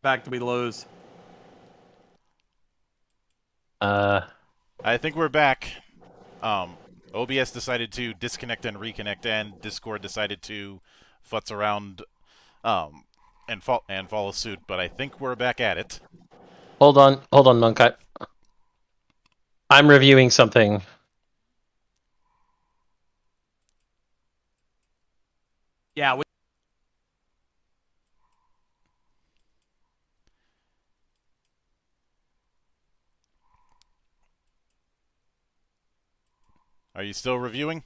Back to we lose. I think we're back. OBS decided to disconnect and reconnect, and Discord decided to futz around and follow suit. But I think we're back at it. Hold on, Monk. I'm reviewing something. Yeah. Are you still reviewing?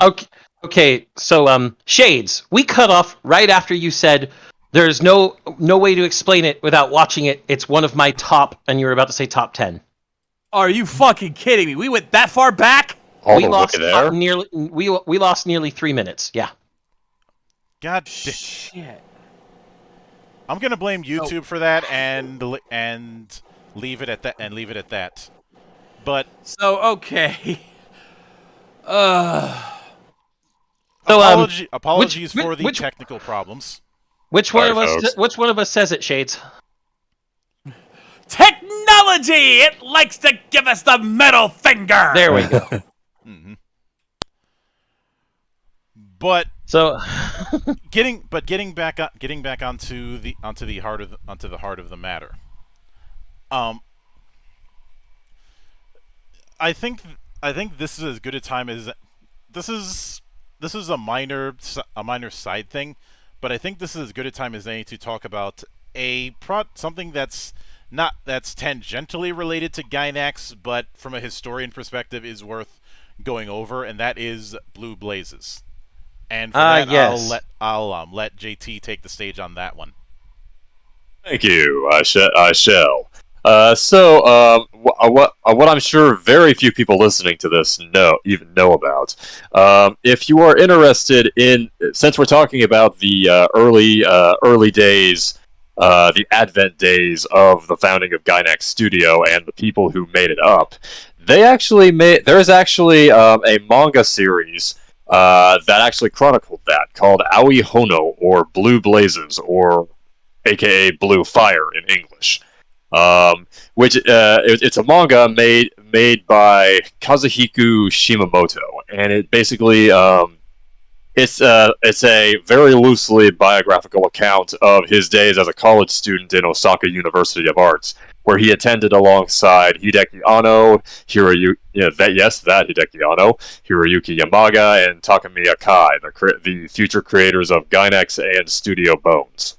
Okay. So, Shades, we cut off right after you said there's no way to explain it without watching it. It's one of my top, and you were about to say top 10. Are you fucking kidding me? We went that far back? All we the lost way there? we lost nearly 3 minutes. Yeah. God shit. I'm gonna blame YouTube for that and leave it at that. But so okay. Apologies for the technical problems. Which one of us says it, Shades? Technology! It likes to give us the middle finger. There we go. Mm-hmm. But so, getting back onto the heart of the matter. I think this is as good a time as this is a minor side thing, but I think this is as good a time as any to talk about something that's tangentially related to Gainax, but from a historian perspective is worth going over, and that is Blue Blazes. And for that, yes. I'll let JT take the stage on that one. Thank you. I shall. What I'm sure very few people listening to this know about. If you are interested in, since we're talking about the early days, the advent days of the founding of Gainax Studio and the people who made it up, there's actually a manga series that actually chronicled that, called Aoi Hono, or Blue Blazes, or aka Blue Fire in English. It's a manga made by Kazuhiko Shimamoto, and it basically it's a very loosely biographical account of his days as a college student in Osaka University of Arts, where he attended alongside Hideki Anno, Hideki Anno, Hiroyuki Yamaga, and Takamiya Kai, the future creators of Gainax and Studio Bones.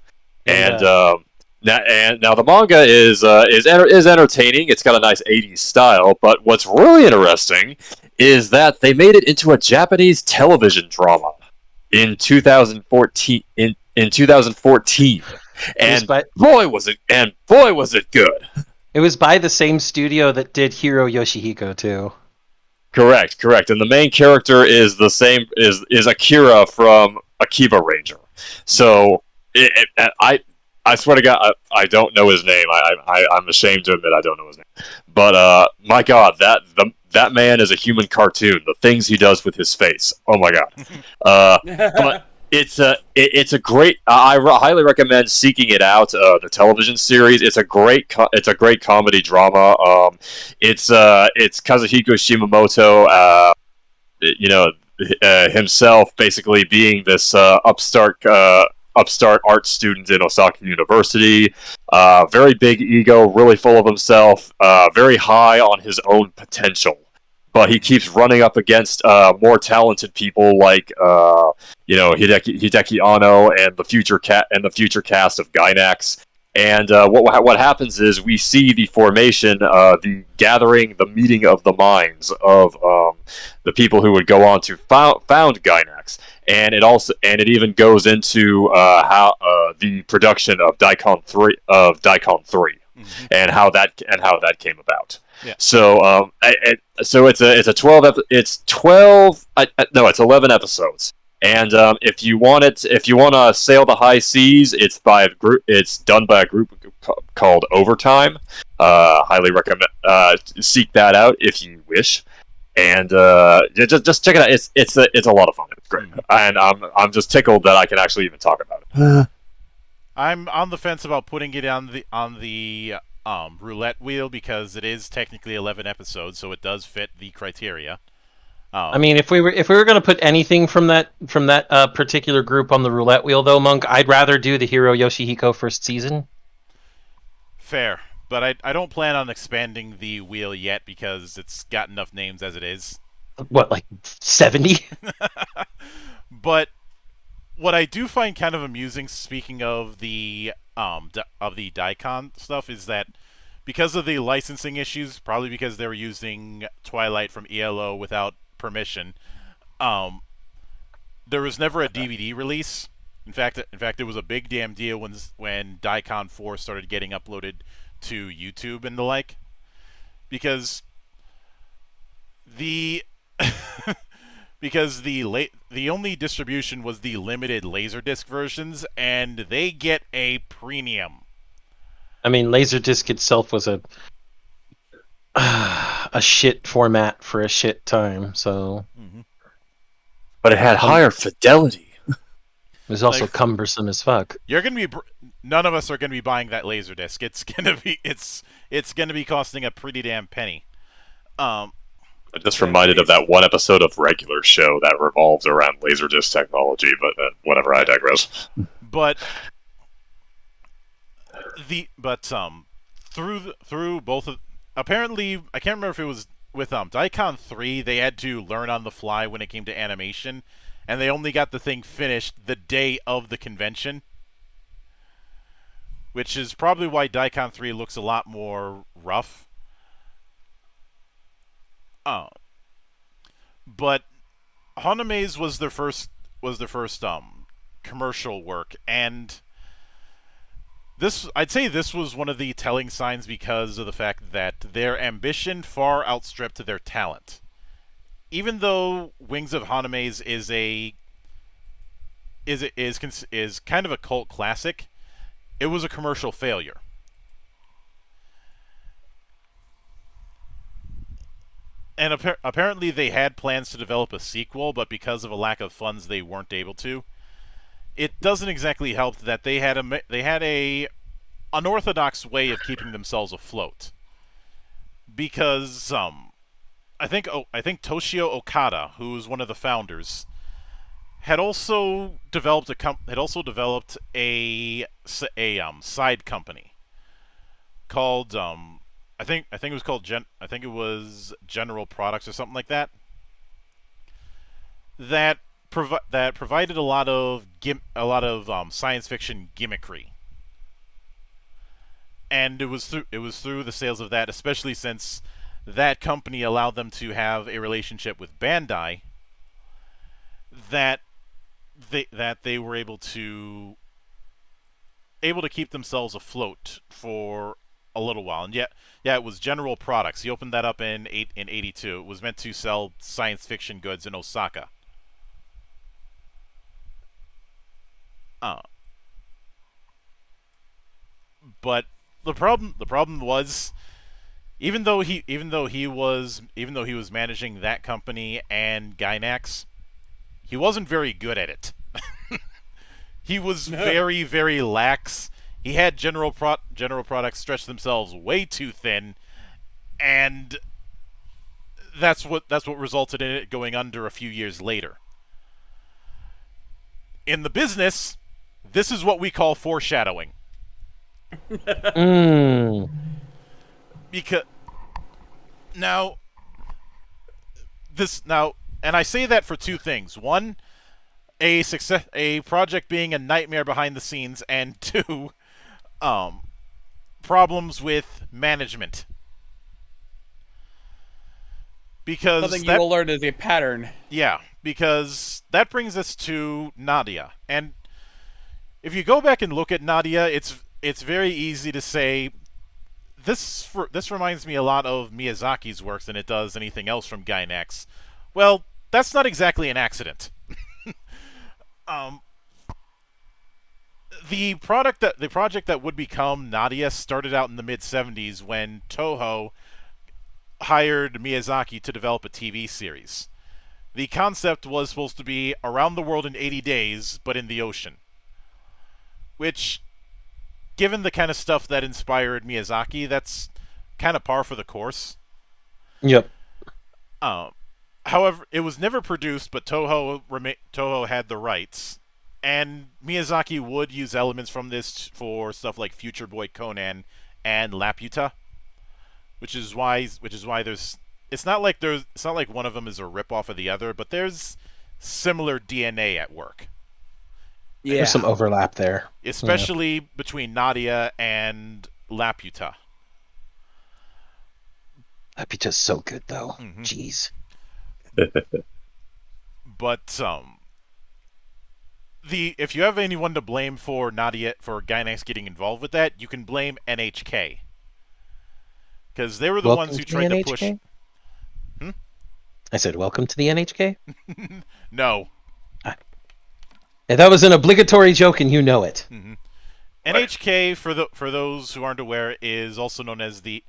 Now the manga is entertaining. It's got a nice 80s style, but what's really interesting is that they made it into a Japanese television drama in 2014. In 2014, and boy was it good. It was by the same studio that did Hiro Yoshihiko too. Correct. And the main character is the same is Akira from Akiba Ranger. So I swear to God, I don't know his name. I'm ashamed to admit I don't know his name. But my God, that man is a human cartoon. The things he does with his face. Oh my God. But it's a great. I highly recommend seeking it out. The television series. It's a great comedy drama. It's Kazuhiko Shimamoto. Himself basically being this upstart art student in Osaka University. Very big ego, really full of himself, very high on his own potential. But he keeps running up against more talented people like Hideki Anno and the future cast of Gainax. And what happens is we see the formation, the gathering, the meeting of the minds of the people who would go on to found Gainax, and it even goes into how the production of Daikon 3 mm-hmm. and how that came about. Yeah. So it's 11 episodes. And if you want to sail the high seas, it's done by a group called Overtime. Highly recommend seek that out if you wish, and just check it out. It's a lot of fun. It's great, and I'm just tickled that I can actually even talk about it. I'm on the fence about putting it on the roulette wheel because it is technically 11 episodes, so it does fit the criteria. I mean, if we were going to put anything from that particular group on the roulette wheel, though, Monk, I'd rather do the Hiro Yoshihiko first season. Fair, but I don't plan on expanding the wheel yet because it's got enough names as it is. What, like 70? But what I do find kind of amusing, speaking of the Daikon stuff, is that because of the licensing issues, probably because they were using Twilight from ELO without permission, there was never a DVD release. In fact, it was a big damn deal when Daikon 4 started getting uploaded to YouTube and the like, because the the only distribution was the limited Laserdisc versions, and they get a premium. I mean, Laserdisc itself was a shit format for a shit time, so... Mm-hmm. But it had higher fidelity. It was also cumbersome as fuck. You're gonna be none of us are gonna be buying that Laserdisc. It's gonna be costing a pretty damn penny. I just reminded of that one episode of Regular Show that revolves around Laserdisc technology, but whatever, I digress. But through both of, apparently, I can't remember if it was with Daikon 3, they had to learn on the fly when it came to animation, and they only got the thing finished the day of the convention, which is probably why Daikon 3 looks a lot more rough. But Haname's was their first commercial work, and I'd say this was one of the telling signs because of the fact that their ambition far outstripped their talent. Even though Wings of Haname's is kind of a cult classic, it was a commercial failure. And apparently they had plans to develop a sequel, but because of a lack of funds, they weren't able to. It doesn't exactly help that they had a unorthodox way of keeping themselves afloat. Because I think Toshio Okada, who was one of the founders, had also developed a side company called I think it was called General Products or something like that. That provided a lot of science fiction gimmickry, and it was through the sales of that, especially since that company allowed them to have a relationship with Bandai, that they were able to keep themselves afloat for a little while. And yeah, it was General Products. He opened that up in 82. It was meant to sell science fiction goods in Osaka. But the problem was, even though he was managing that company and Gainax, he wasn't very good at it. He was very, very lax. He had General Products stretch themselves way too thin, and that's what resulted in it going under a few years later. In the business, this is what we call foreshadowing. Because now, and I say that for two things: one, a project being a nightmare behind the scenes, and two, problems with management. Because something you will learn is a pattern. Yeah, because that brings us to Nadia. And if you go back and look at Nadia, it's very easy to say this reminds me a lot of Miyazaki's works than it does anything else from Gainax. Well, that's not exactly an accident. The project that would become Nadia started out in the mid-70s when Toho hired Miyazaki to develop a TV series. The concept was supposed to be around the world in 80 days, but in the ocean. Which given the kind of stuff that inspired Miyazaki, that's kind of par for the course. Yep. However, it was never produced, but Toho had the rights, and Miyazaki would use elements from this for stuff like Future Boy Conan and Laputa, which is why there's. It's not like one of them is a ripoff of the other, but there's similar DNA at work. Yeah. There's some overlap there. Especially between Nadia and Laputa. Laputa's so good, though. Mhm. Jeez. But if you have anyone to blame for Gainax getting involved with that, you can blame NHK. Because they were the Welcome ones who to tried the to push. NHK? I said, welcome to the NHK? No. Yeah, that was an obligatory joke, and you know it. Mm-hmm. NHK, for those who aren't aware, is also known as Nippon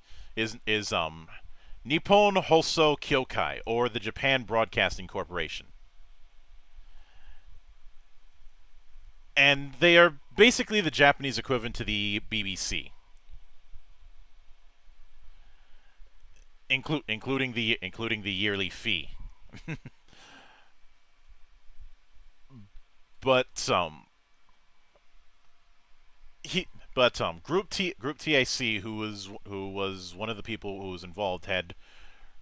Hoso Kyokai, or the Japan Broadcasting Corporation. And they are basically the Japanese equivalent to the BBC. Including the yearly fee. But Group TAC, who was one of the people who was involved, had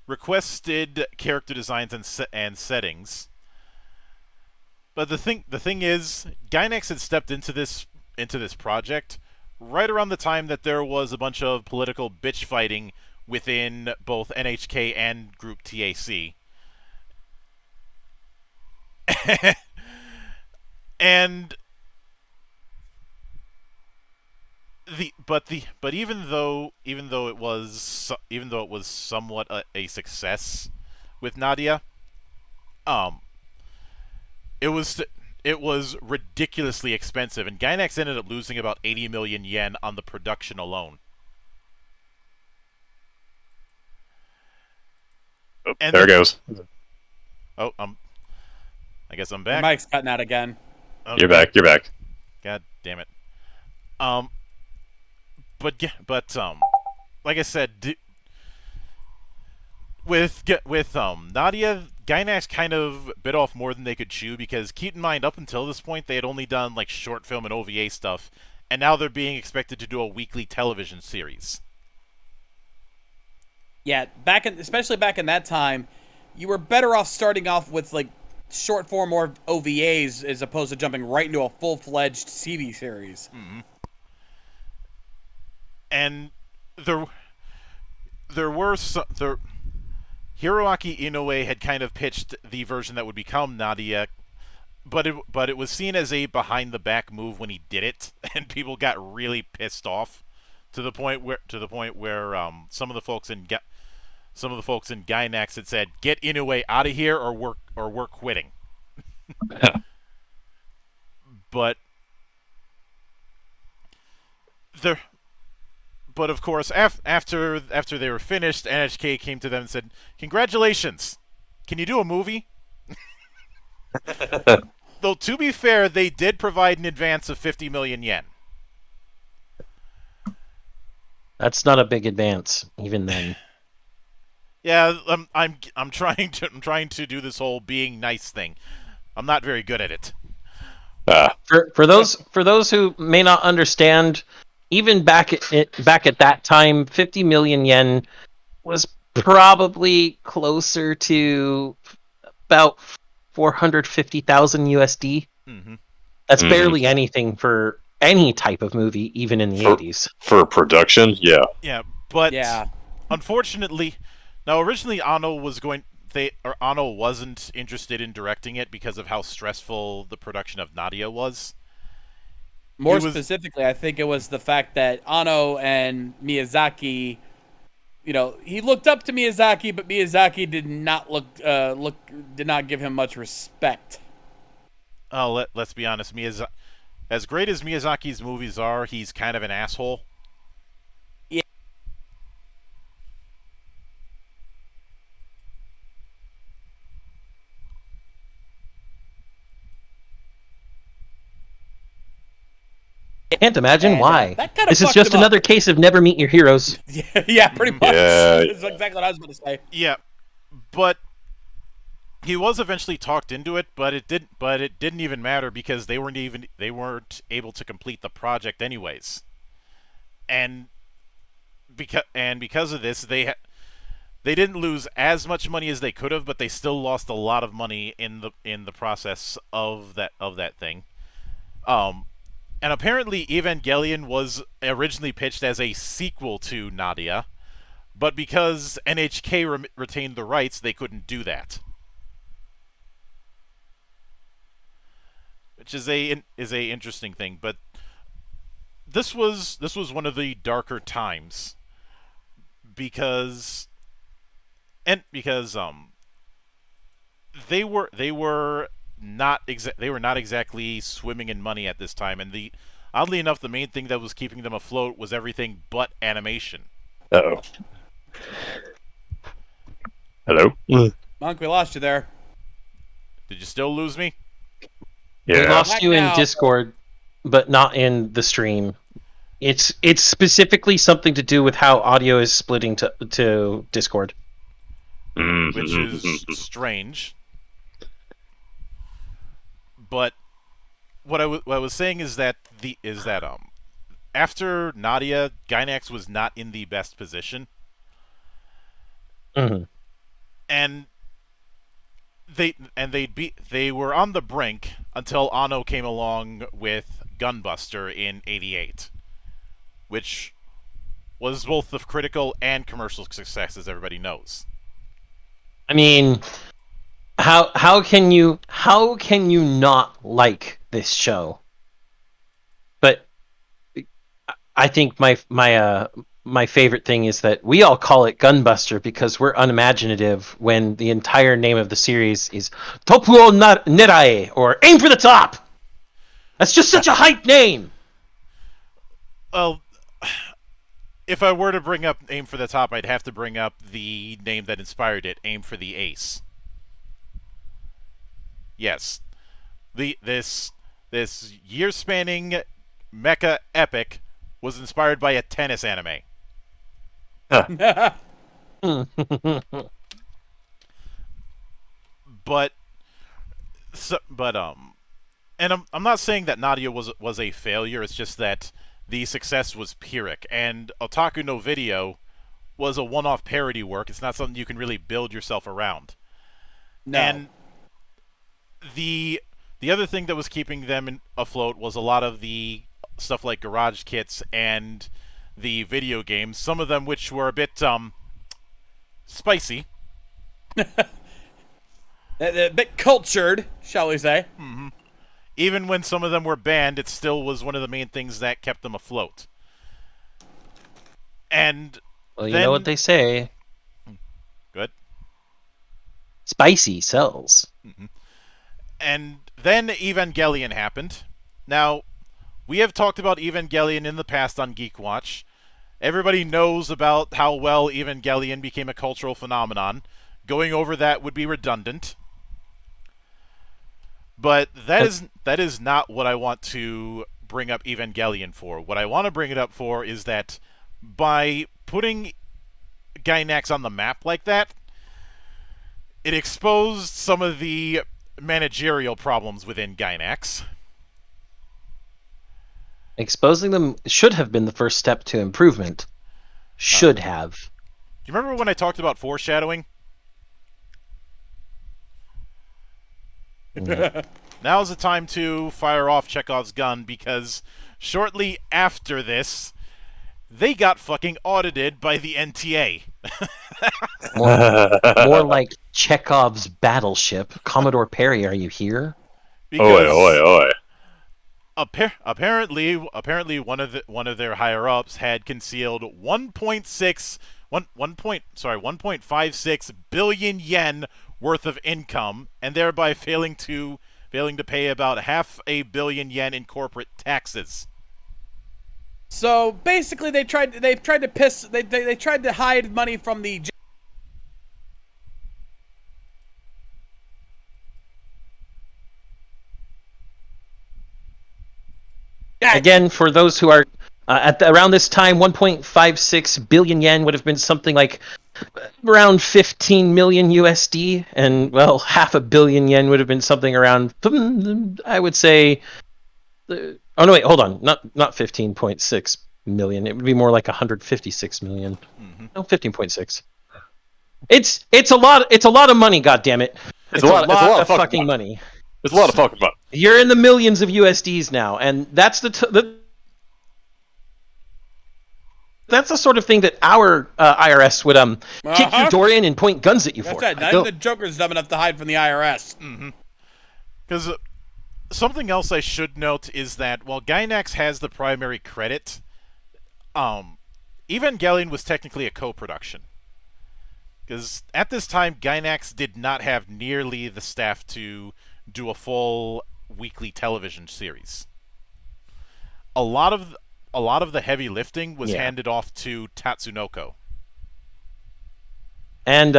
requested character designs and settings. But the thing is, Gainax had stepped into this project right around the time that there was a bunch of political bitch fighting within both NHK and Group TAC. And even though it was somewhat a success with Nadia, it was ridiculously expensive, and Gainax ended up losing about 80 million yen on the production alone. Oh, And there it goes. Oh, I guess I'm Your back. mic's cutting out again. Okay. You're back. You're back. God damn it. But like I said, with Nadia, Gainax kind of bit off more than they could chew, because keep in mind, up until this point, they had only done like short film and OVA stuff, and now they're being expected to do a weekly television series. Yeah, especially back in that time, you were better off starting off with like short form or OVAs as opposed to jumping right into a full-fledged CD series. Mm-hmm. And there were Hiroyuki Imaishi had kind of pitched the version that would become Nadia, but it was seen as a behind the back move when he did it, and people got really pissed off to the point where some of the folks in Gainax had said, "Get Inoue out of here, or we're quitting." But of course, after they were finished, NHK came to them and said, "Congratulations! Can you do a movie?" Though, to be fair, they did provide an advance of 50 million yen. That's not a big advance, even then. Yeah, I'm trying to do this whole being nice thing. I'm not very good at it. For those who may not understand, even back at that time, 50 million yen was probably closer to about 450,000 USD. Mm-hmm. That's barely anything for any type of movie, even in the 80s. For production, yeah. Yeah, but Yeah. unfortunately, now originally Anno wasn't interested in directing it because of how stressful the production of Nadia was. More specifically, I think it was the fact that Anno and Miyazaki, he looked up to Miyazaki, but Miyazaki did not did not give him much respect. Oh, let's be honest, as great as Miyazaki's movies are, he's kind of an asshole. Yeah. Can't imagine And, why. that kinda This is fucked just him up. another case of never meet your heroes. Yeah, pretty much. Yeah. That's exactly what I was going to say. Yeah, but he was eventually talked into it, but it didn't even matter because they weren't able to complete the project anyways. And because of this, they didn't lose as much money as they could have, but they still lost a lot of money in the process of that thing. And apparently Evangelion was originally pitched as a sequel to Nadia, but because NHK retained the rights, they couldn't do that. Which is a interesting thing, but this was one of the darker times because they were not exactly swimming in money at this time, and oddly enough, the main thing that was keeping them afloat was everything but animation. Uh-oh. Hello? Monk, we lost you there. Did you still lose me? We Yeah. lost Back you in now. Discord, but not in the stream. It's specifically something to do with how audio is splitting to Discord. Which is strange. But what I was saying is that after Nadia, Gainax was not in the best position, Mm-hmm. and they were on the brink until Anno came along with Gunbuster in '88, which was both the critical and commercial success, as everybody knows. I mean, how can you not like this show? But I think my favorite thing is that we all call it Gunbuster because we're unimaginative when the entire name of the series is Topuo Nerae, or Aim for the Top. That's just such a hype name. Well, if I were to bring up Aim for the Top, I'd have to bring up the name that inspired it, Aim for the Ace. Yes. This year-spanning mecha epic was inspired by a tennis anime. But and I'm not saying that Nadia was a failure. It's just that the success was Pyrrhic, and Otaku no Video was a one-off parody work. It's not something you can really build yourself around. No. And the other thing that was keeping them afloat was a lot of the stuff like garage kits and the video games, some of them which were a bit spicy. A bit cultured, shall we say. Even when some of them were banned, it still was one of the main things that kept them afloat. And Well, you then, know what they say. Good. Spicy sells. And then Evangelion happened. Now, we have talked about Evangelion in the past on GeekWatch. Everybody knows about how well Evangelion became a cultural phenomenon. Going over that would be redundant. But that is not what I want to bring up Evangelion for. What I want to bring it up for is that by putting Gainax on the map like that, it exposed some of the managerial problems within Gainax. Exposing them should have been the first step to improvement. Should have. Do you remember when I talked about foreshadowing? Now's the time to fire off Chekhov's gun, because shortly after this, they got fucking audited by the NTA. More like Chekhov's battleship. Commodore Perry, are you here? Because Oi. apparently one of their higher ups had concealed 1.56 billion yen worth of income, and thereby failing to pay about $500 million yen in corporate taxes. So basically, they tried to hide money from the. Again, for those who are around this time, 1.56 billion yen would have been something like around 15 million USD, and well, half a billion yen would have been something around, I would say. Oh no, wait, hold on, not 15.6 million. It would be more like 156 million. Mm-hmm. No, 15.6. It's a lot. It's a lot of money. God damn it! It's a lot of fucking money. It's a lot of fucking money. You're in the millions of USDs now, and that's that's the sort of thing that our IRS would kick your door in and point guns at you for. That's right. Not even the Joker's dumb enough to hide from the IRS. Because something else I should note is that while Gainax has the primary credit, Evangelion was technically a co-production. Because at this time, Gainax did not have nearly the staff to do a full weekly television series. A lot of the heavy lifting was handed off to Tatsunoko. And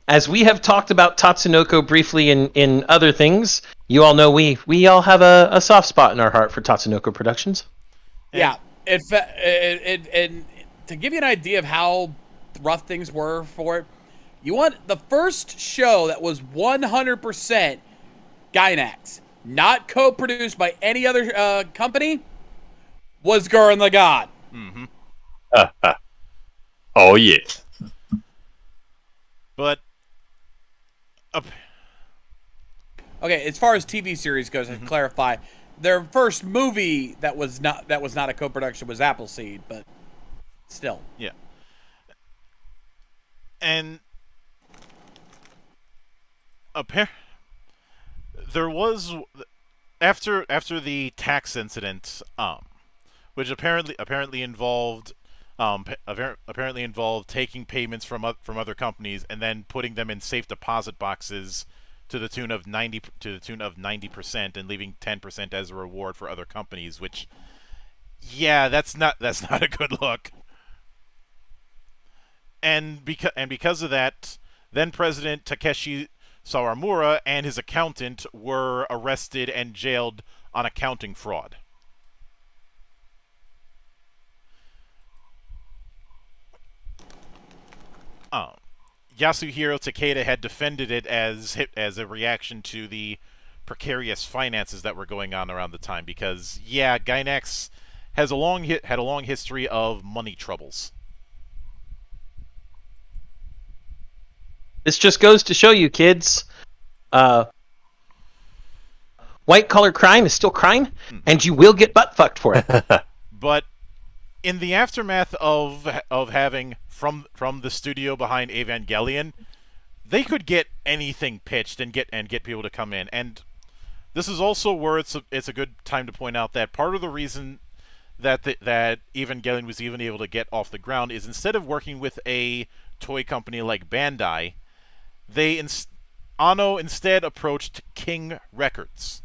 as we have talked about Tatsunoko briefly in other things, you all know we all have a soft spot in our heart for Tatsunoko Productions. Yeah, and to give you an idea of how rough things were for it, you want the first show that was 100% Gainax, not co-produced by any other company, was Gurren Lagann. Mm-hmm. Oh, yeah. But okay, as far as TV series goes, I clarify, their first movie that was not a co-production was Appleseed, but still. Yeah. And there was after the tax incident, which apparently involved taking payments from other companies and then putting them in safe deposit boxes to the tune of 90% and leaving 10% as a reward for other companies. Which, yeah, that's not a good look. And because of that, then President Takeshi Sawamura and his accountant were arrested and jailed on accounting fraud. Yasuhiro Takeda had defended it as a reaction to the precarious finances that were going on around the time, because Gainax had a long history of money troubles. This just goes to show you, kids, white-collar crime is still crime, and you will get butt-fucked for it. But in the aftermath of having from the studio behind Evangelion, they could get anything pitched and get people to come in. And this is also where it's a good time to point out that part of the reason that Evangelion was even able to get off the ground is, instead of working with a toy company like Bandai, Anno instead approached King Records.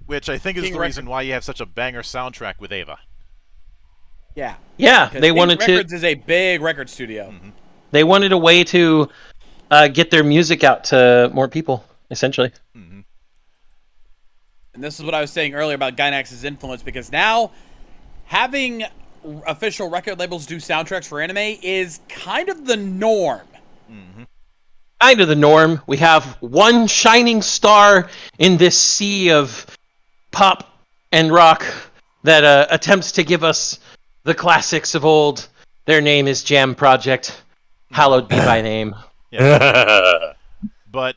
Which I think is the reason why you have such a banger soundtrack with Eva. Yeah. Yeah, they wanted to. Records is a big record studio. Mm-hmm. They wanted a way to get their music out to more people, essentially. Mm-hmm. And this is what I was saying earlier about Gainax's influence, because now having official record labels do soundtracks for anime is kind of the norm. Mm-hmm. Kind of the norm. We have one shining star in this sea of pop and rock that attempts to give us the classics of old. Their name is Jam Project. Hallowed be thy name. Yeah. But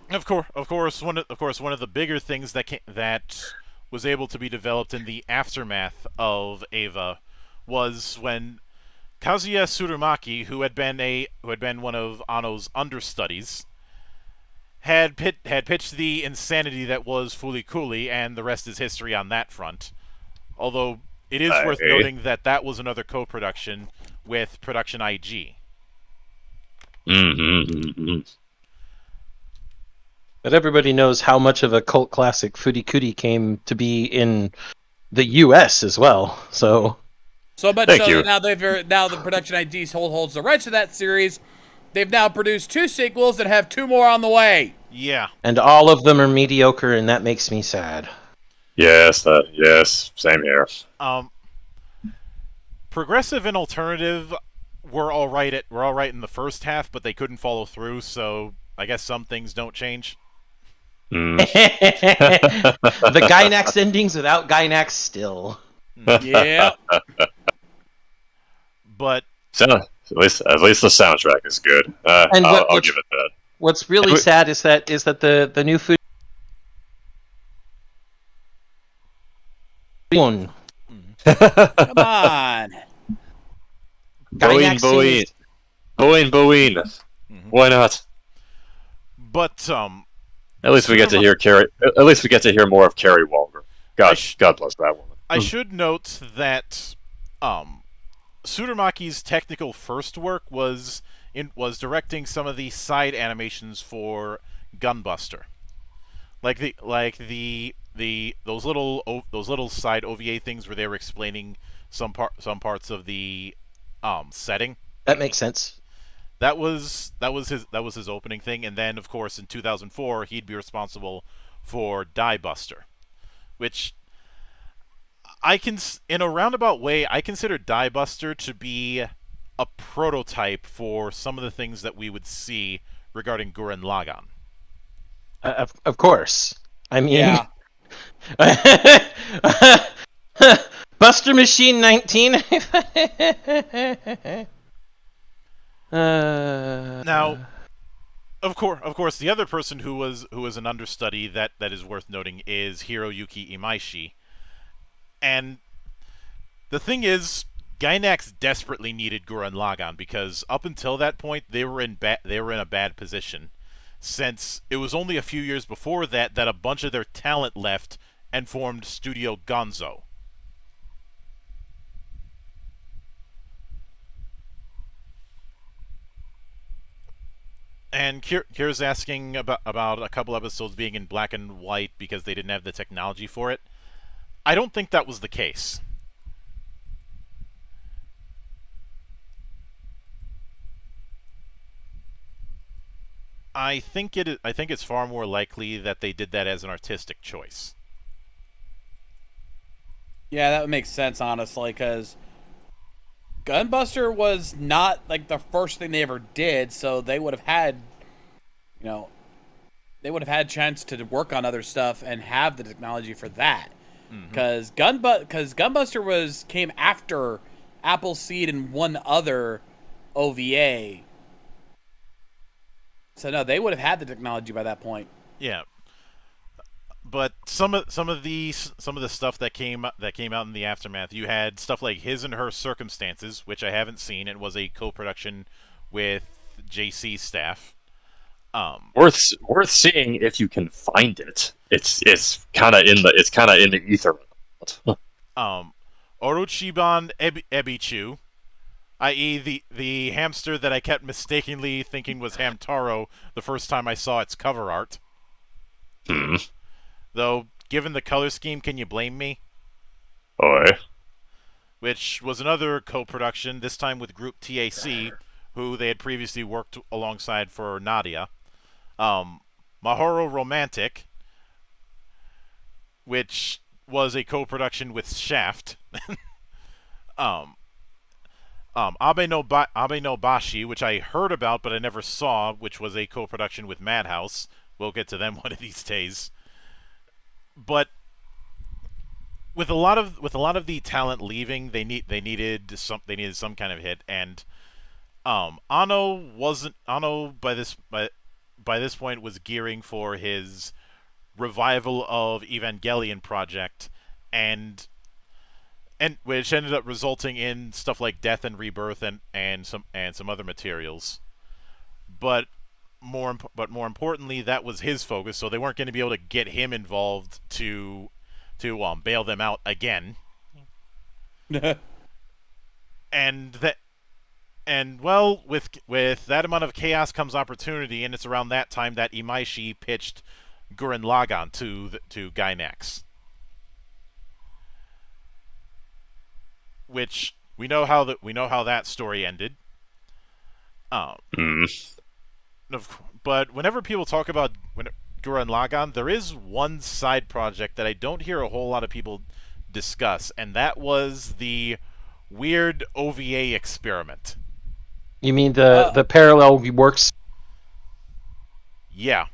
of course, one of the bigger things that was able to be developed in the aftermath of Eva was when Kazuya Tsurumaki, who had been one of Anno's understudies, had pitched the insanity that was Fooly Cooly, and the rest is history on that front. Although it is worth noting that was another co-production with Production IG. Mm-hmm. But everybody knows how much of a cult classic Fooly Cooly came to be in the U.S. as well. So much so that now the Production ID holds the rights to that series. They've now produced 2 sequels and have 2 more on the way. Yeah. And all of them are mediocre, and that makes me sad. Yes, same here. Progressive and alternative were all right in the first half, but they couldn't follow through. So I guess some things don't change. The Gainax endings without Gainax still. Yeah. But at least the soundtrack is good. And I'll give it that. What's really sad is that the new food. Come on. Gainax seems- Boeing. Why not? But At least we get to hear Carrie. At least we get to hear more of Carrie Walker. God bless that woman. I should note that Tsuramaki's technical first work was directing some of the side animations for Gunbuster, like those little side OVA things where they were explaining some parts of the setting. That makes sense. That was his opening thing, and then of course in 2004 he'd be responsible for Die Buster, which in a roundabout way I consider Die Buster to be a prototype for some of the things that we would see regarding Gurren Lagann. Of course. I mean, Yeah. Buster Machine 19. Now, of course, the other person who was an understudy that is worth noting is Hiroyuki Imaishi. And the thing is, Gainax desperately needed Gurren Lagann because up until that point they were in a bad position, since it was only a few years before that a bunch of their talent left and formed Studio Gonzo. And Kira's asking about a couple episodes being in black and white because they didn't have the technology for it. I don't think that was the case. I think it's far more likely that they did that as an artistic choice. Yeah, that would make sense, honestly, because Gunbuster was not like the first thing they ever did, so they would have had, chance to work on other stuff and have the technology for that. Because Gunbuster came after Appleseed and one other OVA. So no, they would have had the technology by that point. Yeah. But some of the stuff that came out in the aftermath, you had stuff like His and Her Circumstances, which I haven't seen. It was a co-production with JC's staff. Worth seeing if you can find it. It's kind of in the ether. Orochiban Ebichu, i.e. the hamster that I kept mistakenly thinking was Hamtaro the first time I saw its cover art. Though, given the color scheme, can you blame me? Oi. Which was another co-production, this time with Group TAC, who they had previously worked alongside for Nadia. Mahoro Romantic, which was a co-production with Shaft. Abe no Bashi, which I heard about but I never saw, which was a co-production with Madhouse. We'll get to them one of these days. But with a lot of the talent leaving, they needed some kind of hit, and Anno by this point was gearing for his revival of Evangelion project, and which ended up resulting in stuff like Death and Rebirth and some other materials. But more importantly, that was his focus, so they weren't going to be able to get him involved to bail them out again. And well, with that amount of chaos comes opportunity, and it's around that time that Imaishi pitched Gurren Lagann to Gainax, which we know how that story ended. but whenever people talk about Gurren Lagann, there is one side project that I don't hear a whole lot of people discuss, and that was the weird OVA experiment. You mean the parallel works? Yeah.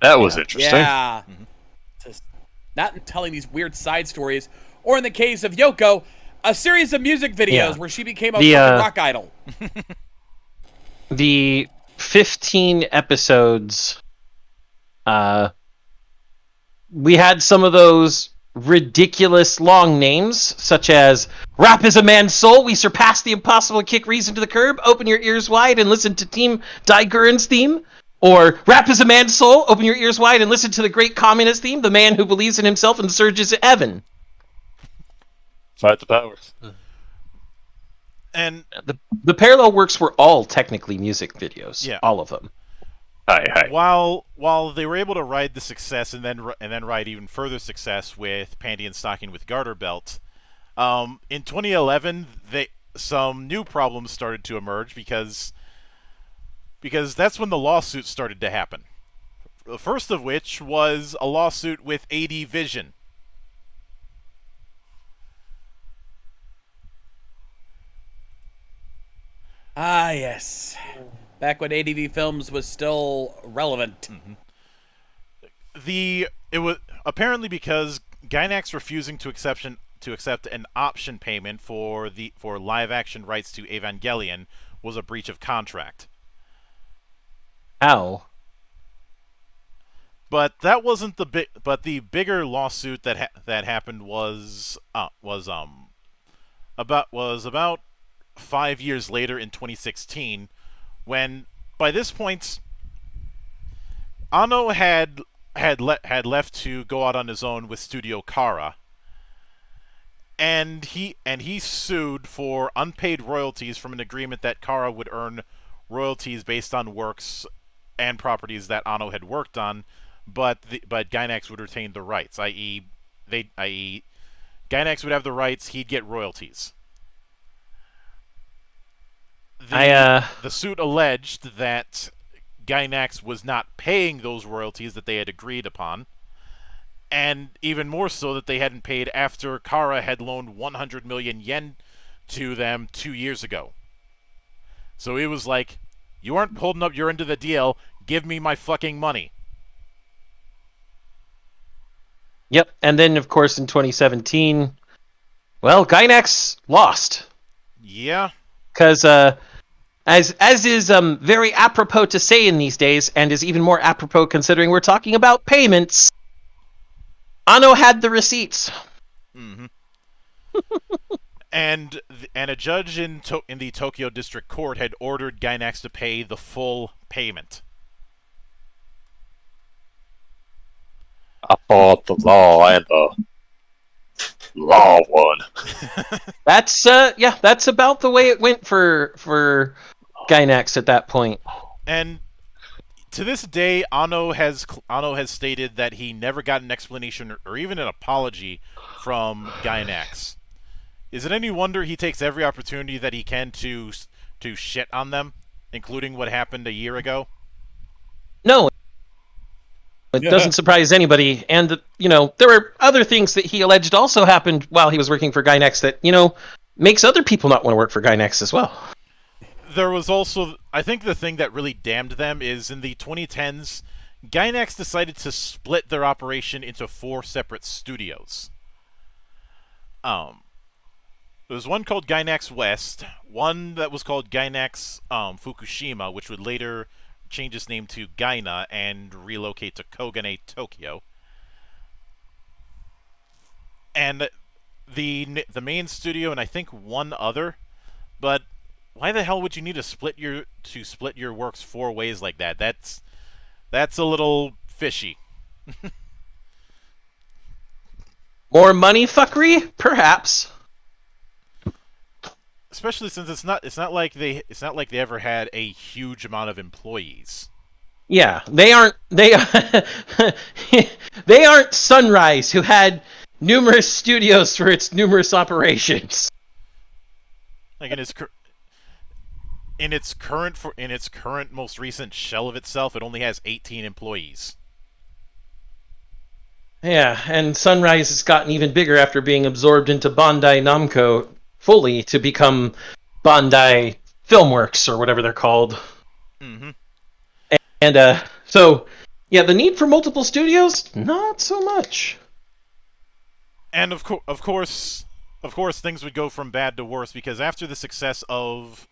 That was interesting. Yeah. Just not telling these weird side stories, or in the case of Yoko, a series of music videos where she became a fucking rock idol. The 15 episodes, we had some of those ridiculous long names, such as Rap is a Man's Soul, We Surpass the Impossible and Kick Reason to the Curb, Open Your Ears Wide and Listen to Team Daiguren's theme. Or, Rap is a Man's Soul, Open Your Ears Wide and Listen to the Great Communist Theme, The Man Who Believes in Himself and Surges at Heaven. Fight the powers. And the parallel works were all technically music videos. Yeah. All of them. Hi. While they were able to ride the success and then ride even further success with Panty and Stocking with Garter Belt, in 2011 some new problems started to emerge because that's when the lawsuits started to happen. The first of which was a lawsuit with AD Vision. Ah, yes. Back when ADV Films was still relevant. Mm-hmm. It was apparently because Gainax refusing to accept an option payment for live action rights to Evangelion was a breach of contract. Ow. But that wasn't the bigger lawsuit that happened was about 5 years later in 2016, when by this point Anno had left to go out on his own with Studio Kara, and he sued for unpaid royalties from an agreement that Kara would earn royalties based on works and properties that Anno had worked on, but Gainax would retain the rights, i.e. Gainax would have the rights, he'd get royalties. The suit alleged that Gainax was not paying those royalties that they had agreed upon, and even more so that they hadn't paid after Kara had loaned 100 million yen to them 2 years ago. So it was like, you aren't holding up your end of the deal, give me my fucking money. Yep, and then of course in 2017, well, Gainax lost. Yeah. Because as is very apropos to say in these days, and is even more apropos considering we're talking about payments, Anno had the receipts. Mm-hmm. and a judge in the Tokyo District Court had ordered Gainax to pay the full payment. I thought the law and the law won. That's about the way it went for Gainax at that point. And to this day, Anno has stated that he never got an explanation or even an apology from Gainax. Is it any wonder he takes every opportunity that he can to shit on them, including what happened a year ago? No. It doesn't surprise anybody. And, there were other things that he alleged also happened while he was working for Gainax that, makes other people not want to work for Gainax as well. There was also, I think the thing that really damned them is in the 2010s, Gainax decided to split their operation into 4 separate studios. There was one called Gainax West, one that was called Gainax Fukushima, which would later change its name to Gaina and relocate to Kogane, Tokyo. And the main studio and I think one other, but why the hell would you need to split your works 4 ways like that? That's a little fishy. More money fuckery? Perhaps. especially since it's not like they ever had a huge amount of employees. Yeah, they aren't they aren't Sunrise, who had numerous studios for its numerous operations. Like in its current most recent shell of itself, it only has 18 employees. Yeah, and Sunrise has gotten even bigger after being absorbed into Bandai Namco fully to become Bandai Filmworks, or whatever they're called. Mm-hmm. And so, yeah, the need for multiple studios, not so much. And of course, things would go from bad to worse, because after the success of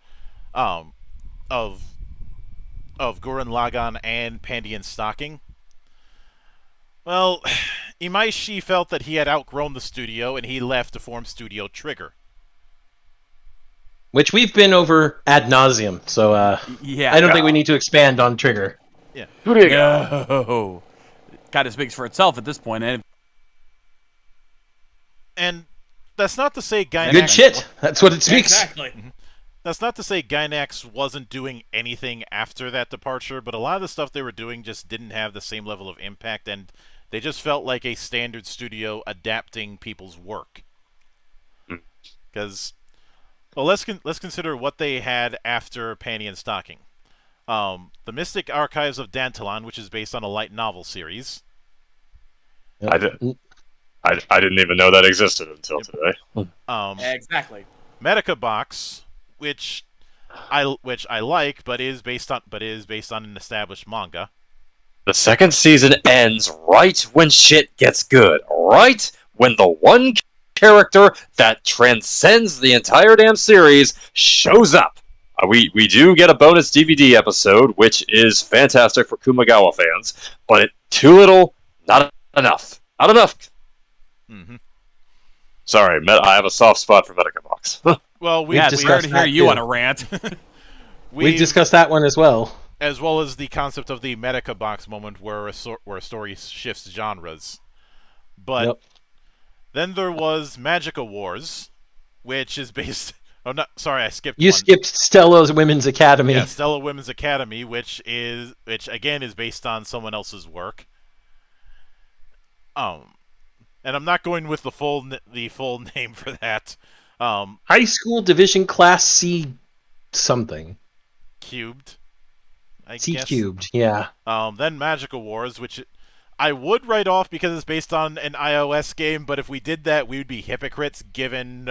Gurren Lagann and Pandian Stocking, well, Imaishi felt that he had outgrown the studio, and he left to form Studio Trigger. Which we've been over ad nauseum, so Yeah. I don't think we need to expand on Trigger. Yeah. No. Kind of speaks for itself at this point. And that's not to say Gainax... Good shit. That's what it speaks. Exactly. That's not to say Gainax wasn't doing anything after that departure, but a lot of the stuff they were doing just didn't have the same level of impact, and they just felt like a standard studio adapting people's work. Because, well, let's consider what they had after Pandian Stocking. The Mystic Archives of Dantelon, which is based on a light novel series. I didn't even know that existed until today. Exactly. Medica Box, which I like, but is based on an established manga. The second season ends right when shit gets good. Right when the one character that transcends the entire damn series shows up. We do get a bonus DVD episode, which is fantastic for Kumagawa fans, but too little, not enough. Not enough. Mm-hmm. Sorry, I have a soft spot for Medica Box. Well, Weird to hear you on a rant. We've discussed that one as well. As well as the concept of the Medica Box moment where a story shifts genres. But then there was Magica Wars, which is based... Oh, no, sorry, I skipped You one. skipped Stella's Women's Academy. Yeah, Stella Women's Academy, which again is based on someone else's work. And I'm not going with the full name for that. High School Division Class C something. Cubed, I C guess. cubed, yeah. Then Magica Wars, which I would write off because it's based on an iOS game, but if we did that, we would be hypocrites given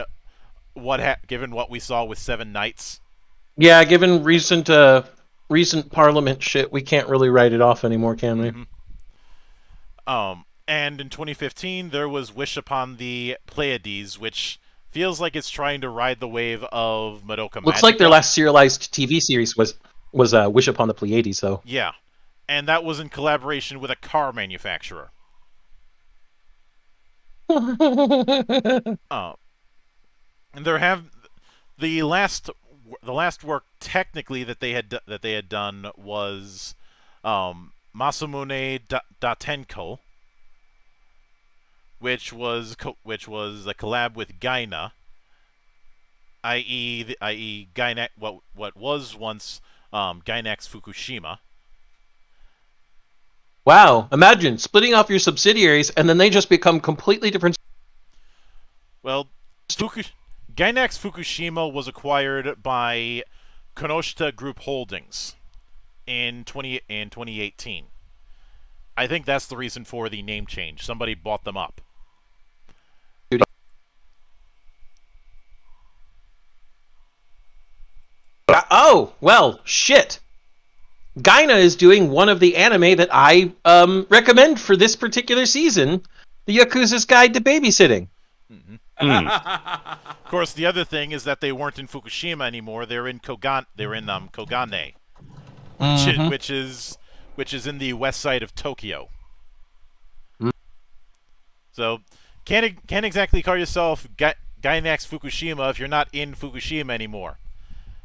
what we saw with Seven Knights. Yeah, given recent Parliament shit, we can't really write it off anymore, can we? Mm-hmm. And in 2015, there was Wish Upon the Pleiades, which feels like it's trying to ride the wave of Madoka Magica. Looks like their last serialized TV series was Wish Upon the Pleiades, though. Yeah, and that was in collaboration with a car manufacturer. And there have the last work technically that they had done was Masamune Datenko, which was a collab with Gaina, i.e. Gainax, what was once Gainax Fukushima. Wow! Imagine splitting off your subsidiaries and then they just become completely different. Well, Gainax Fukushima was acquired by Konoshita Group Holdings in 2018. I think that's the reason for the name change. Somebody bought them up. Oh, well, shit. Gaina is doing one of the anime that I recommend for this particular season, the Yakuza's Guide to Babysitting. Mm-hmm. Of course, the other thing is that they weren't in Fukushima anymore. They're in Kogane, Mm-hmm. which is in the west side of Tokyo. Mm. So, can't exactly call yourself Gainax Fukushima if you're not in Fukushima anymore.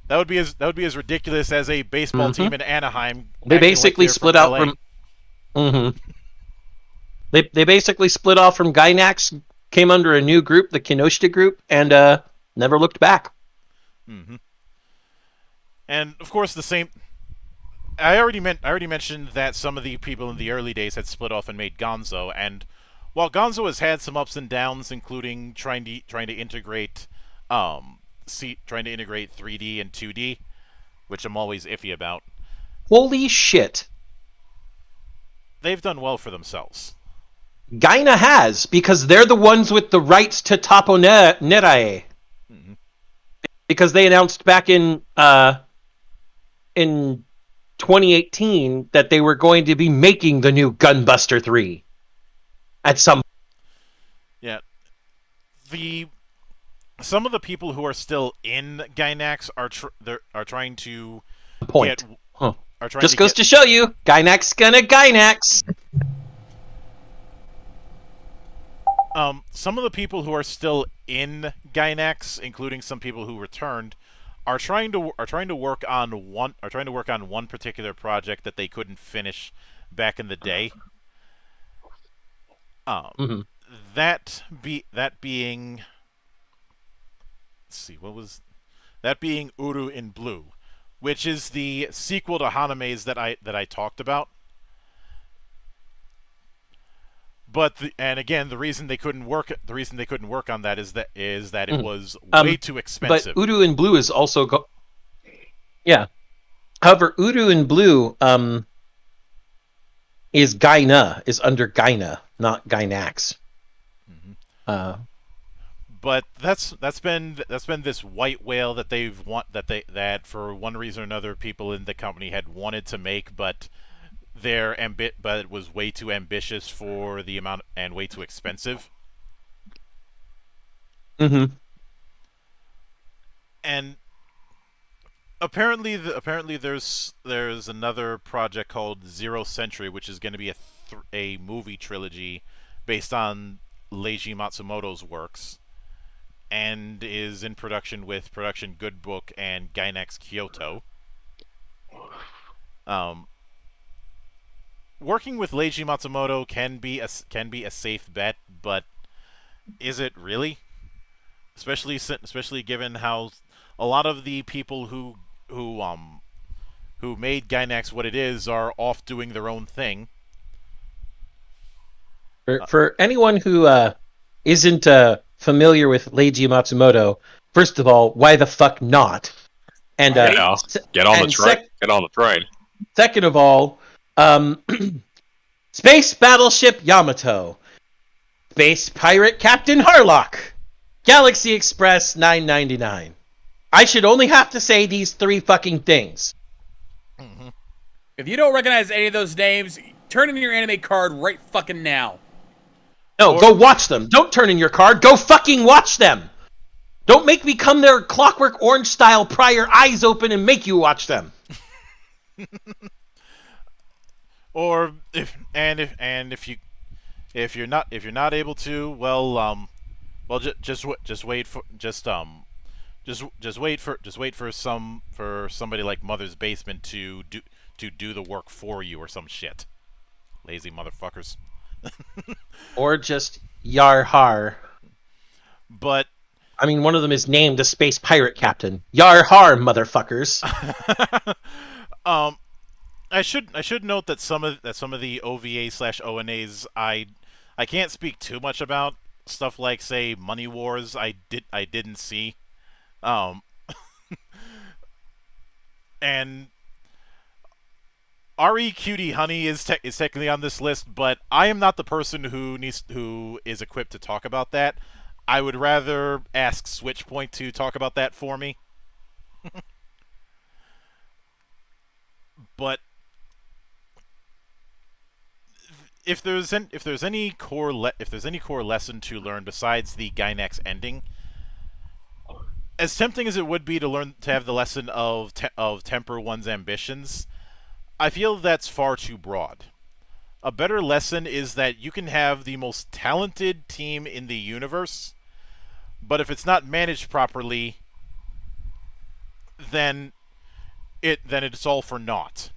That would be as ridiculous as a baseball team in Anaheim. They basically split out from. Mm-hmm. They basically split off from Gainax, came under a new group, the Kinoshita Group, and never looked back. Mm-hmm. And of course, the same. I already mentioned that some of the people in the early days had split off and made Gonzo, and while Gonzo has had some ups and downs, including trying to integrate, trying to integrate 3D and 2D, which I'm always iffy about. Holy shit. They've done well for themselves. Gaina has, because they're the ones with the rights to Tapo Nerae. Mm-hmm. Because they announced back in 2018 that they were going to be making the new Gunbuster 3 at some. Yeah, some of the people who are still in Gainax are trying to point. Are trying Just goes to show you, Gainax gonna Gainax. Some of the people who are still in Gainax, including some people who returned, are trying to work on one particular project that they couldn't finish back in the day. Mm-hmm. That being, let's see, what was that being Uru in Blue, which is the sequel to Haname's that I talked about. But the reason they couldn't work on that is that it was way too expensive. But Uru in Blue is also yeah. However, Uru in Blue is under Gaina, not Gainax. Mm-hmm. But that's been this white whale that that for one reason or another people in the company had wanted to make, but but it was way too ambitious for the amount and way too expensive. Mm-hmm. And apparently there's another project called Zero Century, which is going to be a movie trilogy based on Leiji Matsumoto's works, and is in production with Production Good Book and Gainax Kyoto. Working with Leiji Matsumoto can be a safe bet, but is it really? Especially given how a lot of the people who made Gainax what it is are off doing their own thing. For anyone who isn't familiar with Leiji Matsumoto, first of all, why the fuck not? And get on the train. Get on the train. Second of all, Space Battleship Yamato, Space Pirate Captain Harlock, Galaxy Express 999. I should only have to say these three fucking things. Mm-hmm. If you don't recognize any of those names, turn in your anime card right fucking now. No, go watch them. Don't turn in your card. Go fucking watch them. Don't make me come there Clockwork Orange style, pry your eyes open and make you watch them. Or if you're not able to, well just wait for somebody like Mother's Basement to do the work for you or some shit. Lazy motherfuckers. Or just Yar Har. But I mean, one of them is named the Space Pirate Captain. Yar Har, motherfuckers. I should note that some of the OVA/ONAs I can't speak too much about. Stuff like, say, Money Wars I didn't see. And RE Cutie Honey is technically on this list, but I am not the person who is equipped to talk about that. I would rather ask Switchpoint to talk about that for me. But if there's any core lesson to learn besides the Gainax ending, as tempting as it would be to have the lesson of temper one's ambitions, I feel that's far too broad. A better lesson is that you can have the most talented team in the universe, but if it's not managed properly, then it's all for naught.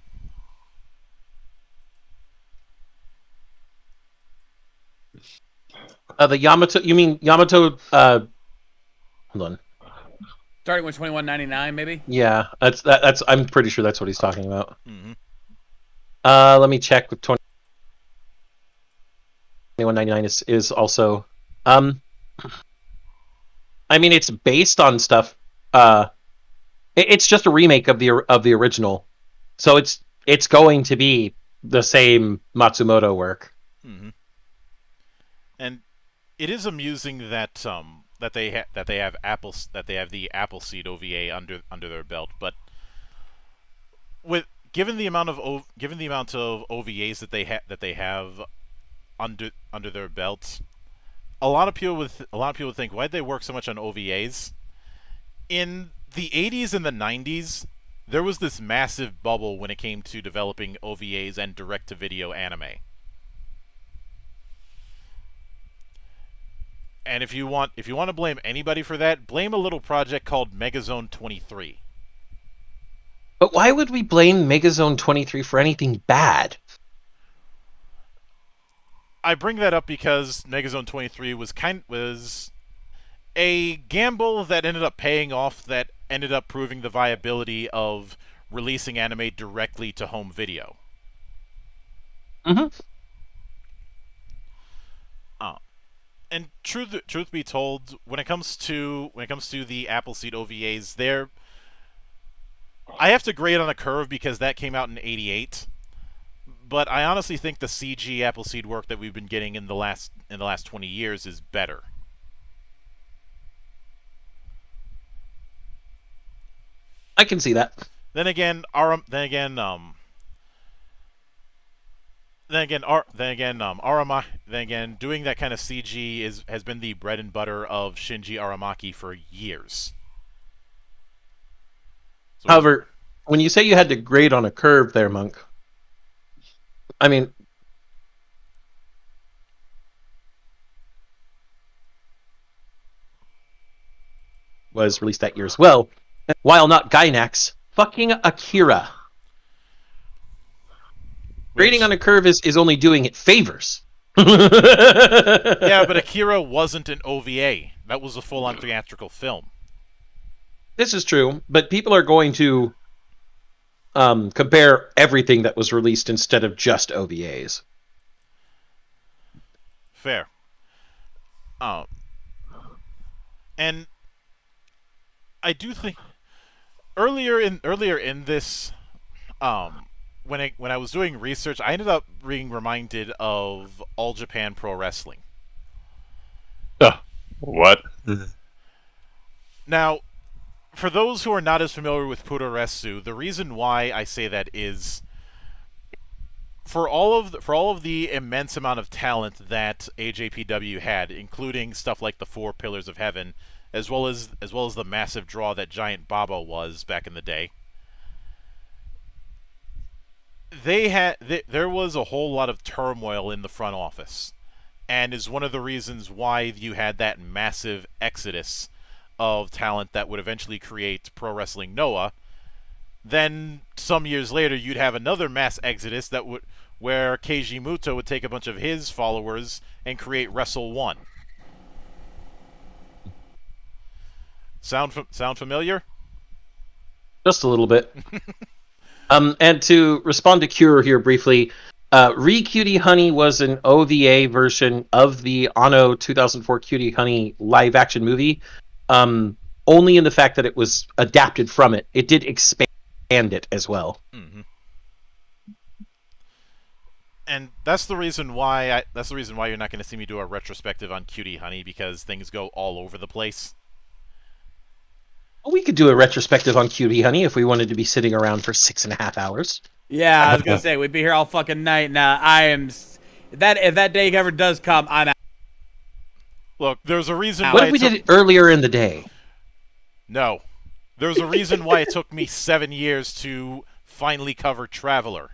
The Yamato, you mean Yamato, hold on. Starting with $21.99, maybe. Yeah, that's. I'm pretty sure that's what he's talking about. Mm-hmm. Let me check with $21.99 is also. I mean, it's based on stuff. It's just a remake of the original, so it's going to be the same Matsumoto work. Mm-hmm. And it is amusing that they have the Appleseed OVA under their belt, but given the amount of OVAs that they have under their belts, a lot of people would think, why'd they work so much on OVAs? In the 80s and the 90s, there was this massive bubble when it came to developing OVAs and direct-to-video anime. And if you want to blame anybody for that, blame a little project called Megazone 23. But why would we blame Megazone 23 for anything bad? I bring that up because Megazone 23 was a gamble that ended up paying off, that ended up proving the viability of releasing anime directly to home video. Mm-hmm. And truth be told, when it comes to the Appleseed OVAs, I have to grade on a curve because that came out in '88. But I honestly think the CG Appleseed work that we've been getting in the last 20 years is better. I can see that. Doing that kind of CG has been the bread and butter of Shinji Aramaki for years. So However, when you say you had to grade on a curve there, Monk, I mean, was released that year as well. While not Gainax, fucking Akira. Grading on a curve is only doing it favors. Yeah, but Akira wasn't an OVA. That was a full-on theatrical film. This is true, but people are going to compare everything that was released instead of just OVAs. Fair. And I do think earlier in this, when I was doing research, I ended up being reminded of All Japan Pro Wrestling. What? Now, for those who are not as familiar with Puroresu, the reason why I say that is for all of the immense amount of talent that AJPW had, including stuff like the Four Pillars of Heaven, as well as the massive draw that Giant Baba was back in the day. There was a whole lot of turmoil in the front office, and is one of the reasons why you had that massive exodus of talent that would eventually create Pro Wrestling Noah. Then some years later, you'd have another mass exodus where Keiji Muto would take a bunch of his followers and create Wrestle One. Sound familiar? Just a little bit. And to respond to Cure here briefly, Re-Cutie Honey was an OVA version of the Anno 2004 Cutie Honey live-action movie, only in the fact that it was adapted from it. It did expand it as well. Mm-hmm. And that's the reason why you're not going to see me do a retrospective on Cutie Honey, because things go all over the place. We could do a retrospective on Cutie Honey if we wanted to be sitting around for 6.5 hours. Yeah, I was gonna say we'd be here all fucking night. Now if that day ever does come, I'm out. Look, there's a reason why. What if we did it earlier in the day? No, there's a reason why it took me 7 years to finally cover Traveler.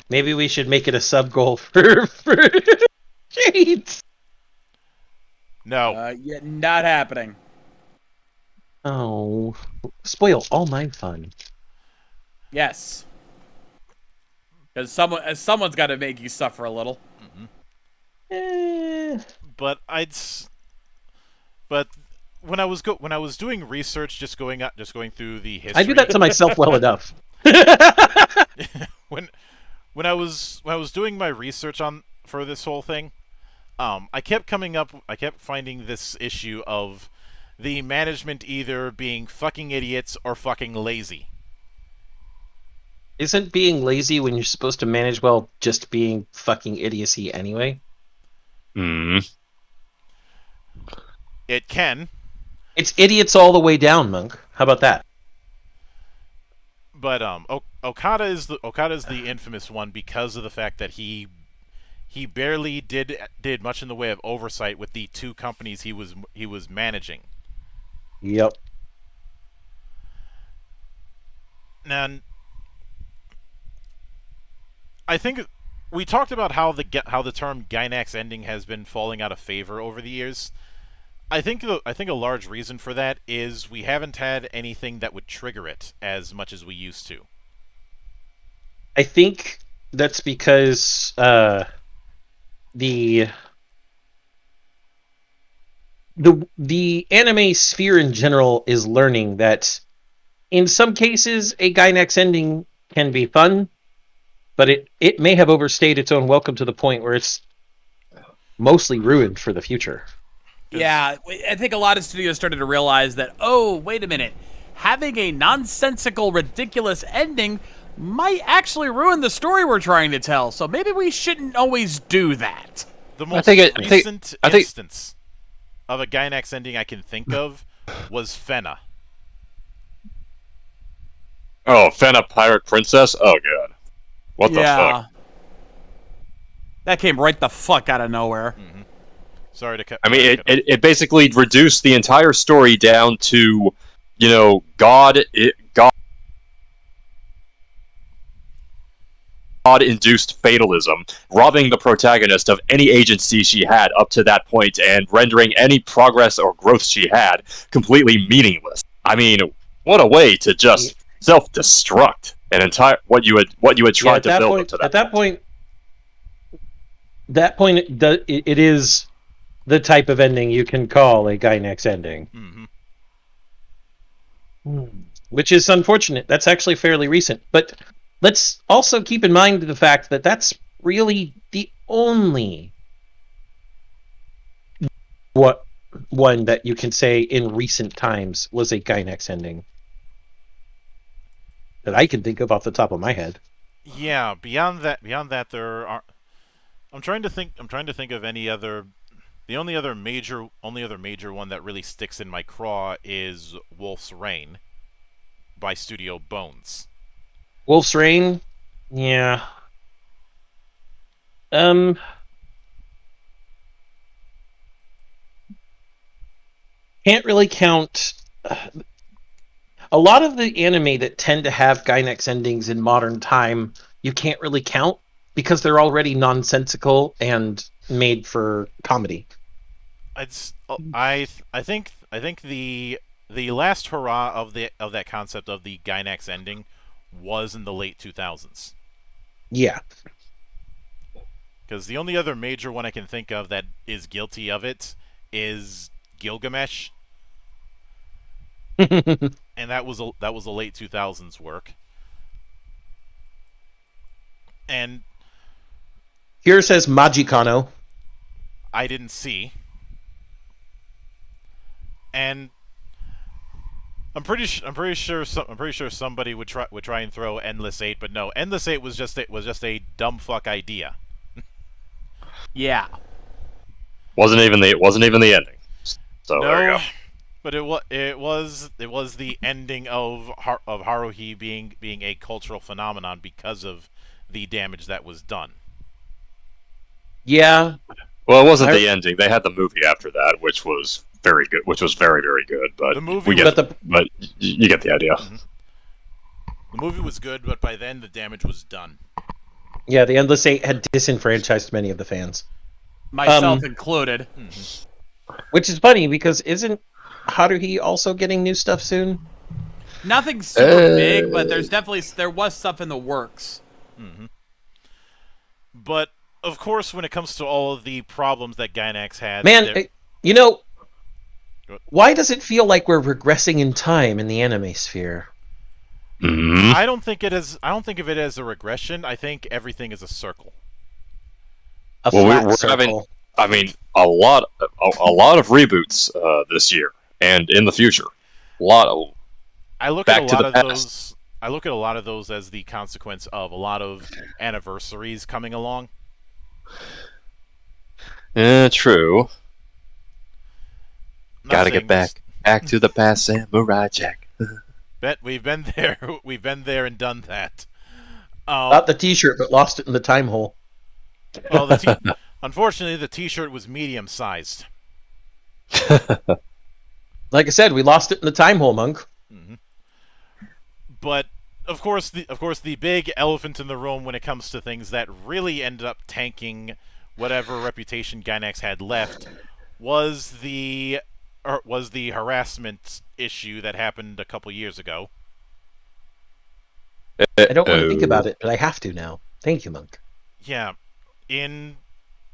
Maybe we should make it a sub goal for Shades. No. Yeah, not happening. Oh, spoil all my fun. Yes. Because someone's got to make you suffer a little. But But when I was doing research, just going through the history. I do that to myself well enough. when I was doing my research for this whole thing, I kept finding this issue of the management either being fucking idiots or fucking lazy. Isn't being lazy when you're supposed to manage well just being fucking idiocy anyway? It can. It's idiots all the way down, Monk. How about that? But Okada is the infamous one because of the fact that he barely did much in the way of oversight with the two companies he was managing. Yep. And I think we talked about how the term Gainax ending has been falling out of favor over the years. I think a large reason for that is we haven't had anything that would trigger it as much as we used to. I think that's because the anime sphere in general is learning that in some cases a Gainax ending can be fun, but it may have overstayed its own welcome to the point where it's mostly ruined for the future. Yeah, I think a lot of studios started to realize that, oh, wait a minute, having a nonsensical, ridiculous ending might actually ruin the story we're trying to tell, so maybe we shouldn't always do that. The most recent instance of a Gainax ending I can think of was Fena. Oh, Fena Pirate Princess? Oh, God. What the fuck? That came right the fuck out of nowhere. Mm-hmm. Sorry to cut. I mean, it basically reduced the entire story down to, God-induced fatalism, robbing the protagonist of any agency she had up to that point, and rendering any progress or growth she had completely meaningless. I mean, what a way to just self-destruct an entire what you had tried to build up to that. At that point, it is the type of ending you can call a Gainax ending. Mm-hmm. Which is unfortunate. That's actually fairly recent. But let's also keep in mind the fact that that's really the only one that you can say in recent times was a Gainax ending that I can think of off the top of my head. Yeah, beyond that there are. I'm trying to think of any other. The only other major one that really sticks in my craw is Wolf's Rain by Studio Bones. Wolf's Rain? Yeah. Can't really count. A lot of the anime that tend to have Gainax endings in modern time, you can't really count because they're already nonsensical and made for comedy. I think the last hurrah of that concept of the Gainax ending was in the late 2000s. Yeah. Because the only other major one I can think of that is guilty of it is Gilgamesh. And that was a late 2000s work. And here says Magikano. I didn't see. And I'm pretty sure somebody would try and throw Endless 8, but no, Endless 8 was just a dumb fuck idea. Yeah. Wasn't even the ending. So no, there you go. But it was the ending of Haruhi being a cultural phenomenon because of the damage that was done. Yeah. Well, it wasn't the ending. They had the movie after that, which was very good. Which was very, very good. But the movie, but you get the idea. Mm-hmm. The movie was good, but by then the damage was done. Yeah, the Endless 8 had disenfranchised many of the fans, myself included. Mm-hmm. Which is funny because isn't Haruhi also getting new stuff soon? Nothing super big, but there was stuff in the works. Mm-hmm. But of course, when it comes to all of the problems that Gainax had, man, Why does it feel like we're regressing in time in the anime sphere? Mhm. I don't think of it as a regression. I think everything is a circle. A Well, flat we're circle. having, I mean, a lot of reboots this year and in the future. A lot of I look Back at a to lot the of past. those. I look at a lot of those as the consequence of a lot of anniversaries coming along. True. Not Gotta saying get back to the past, Samurai Jack. We've been there. We've been there and done that. Got the T-shirt, but lost it in the time hole. Well, unfortunately, the T-shirt was medium-sized. Like I said, we lost it in the time hole, Monk. But of course, the big elephant in the room when it comes to things that really ended up tanking whatever reputation Gainax had left was the harassment issue that happened a couple years ago. I don't want to think about it, but I have to now. Thank you, Monk. Yeah, in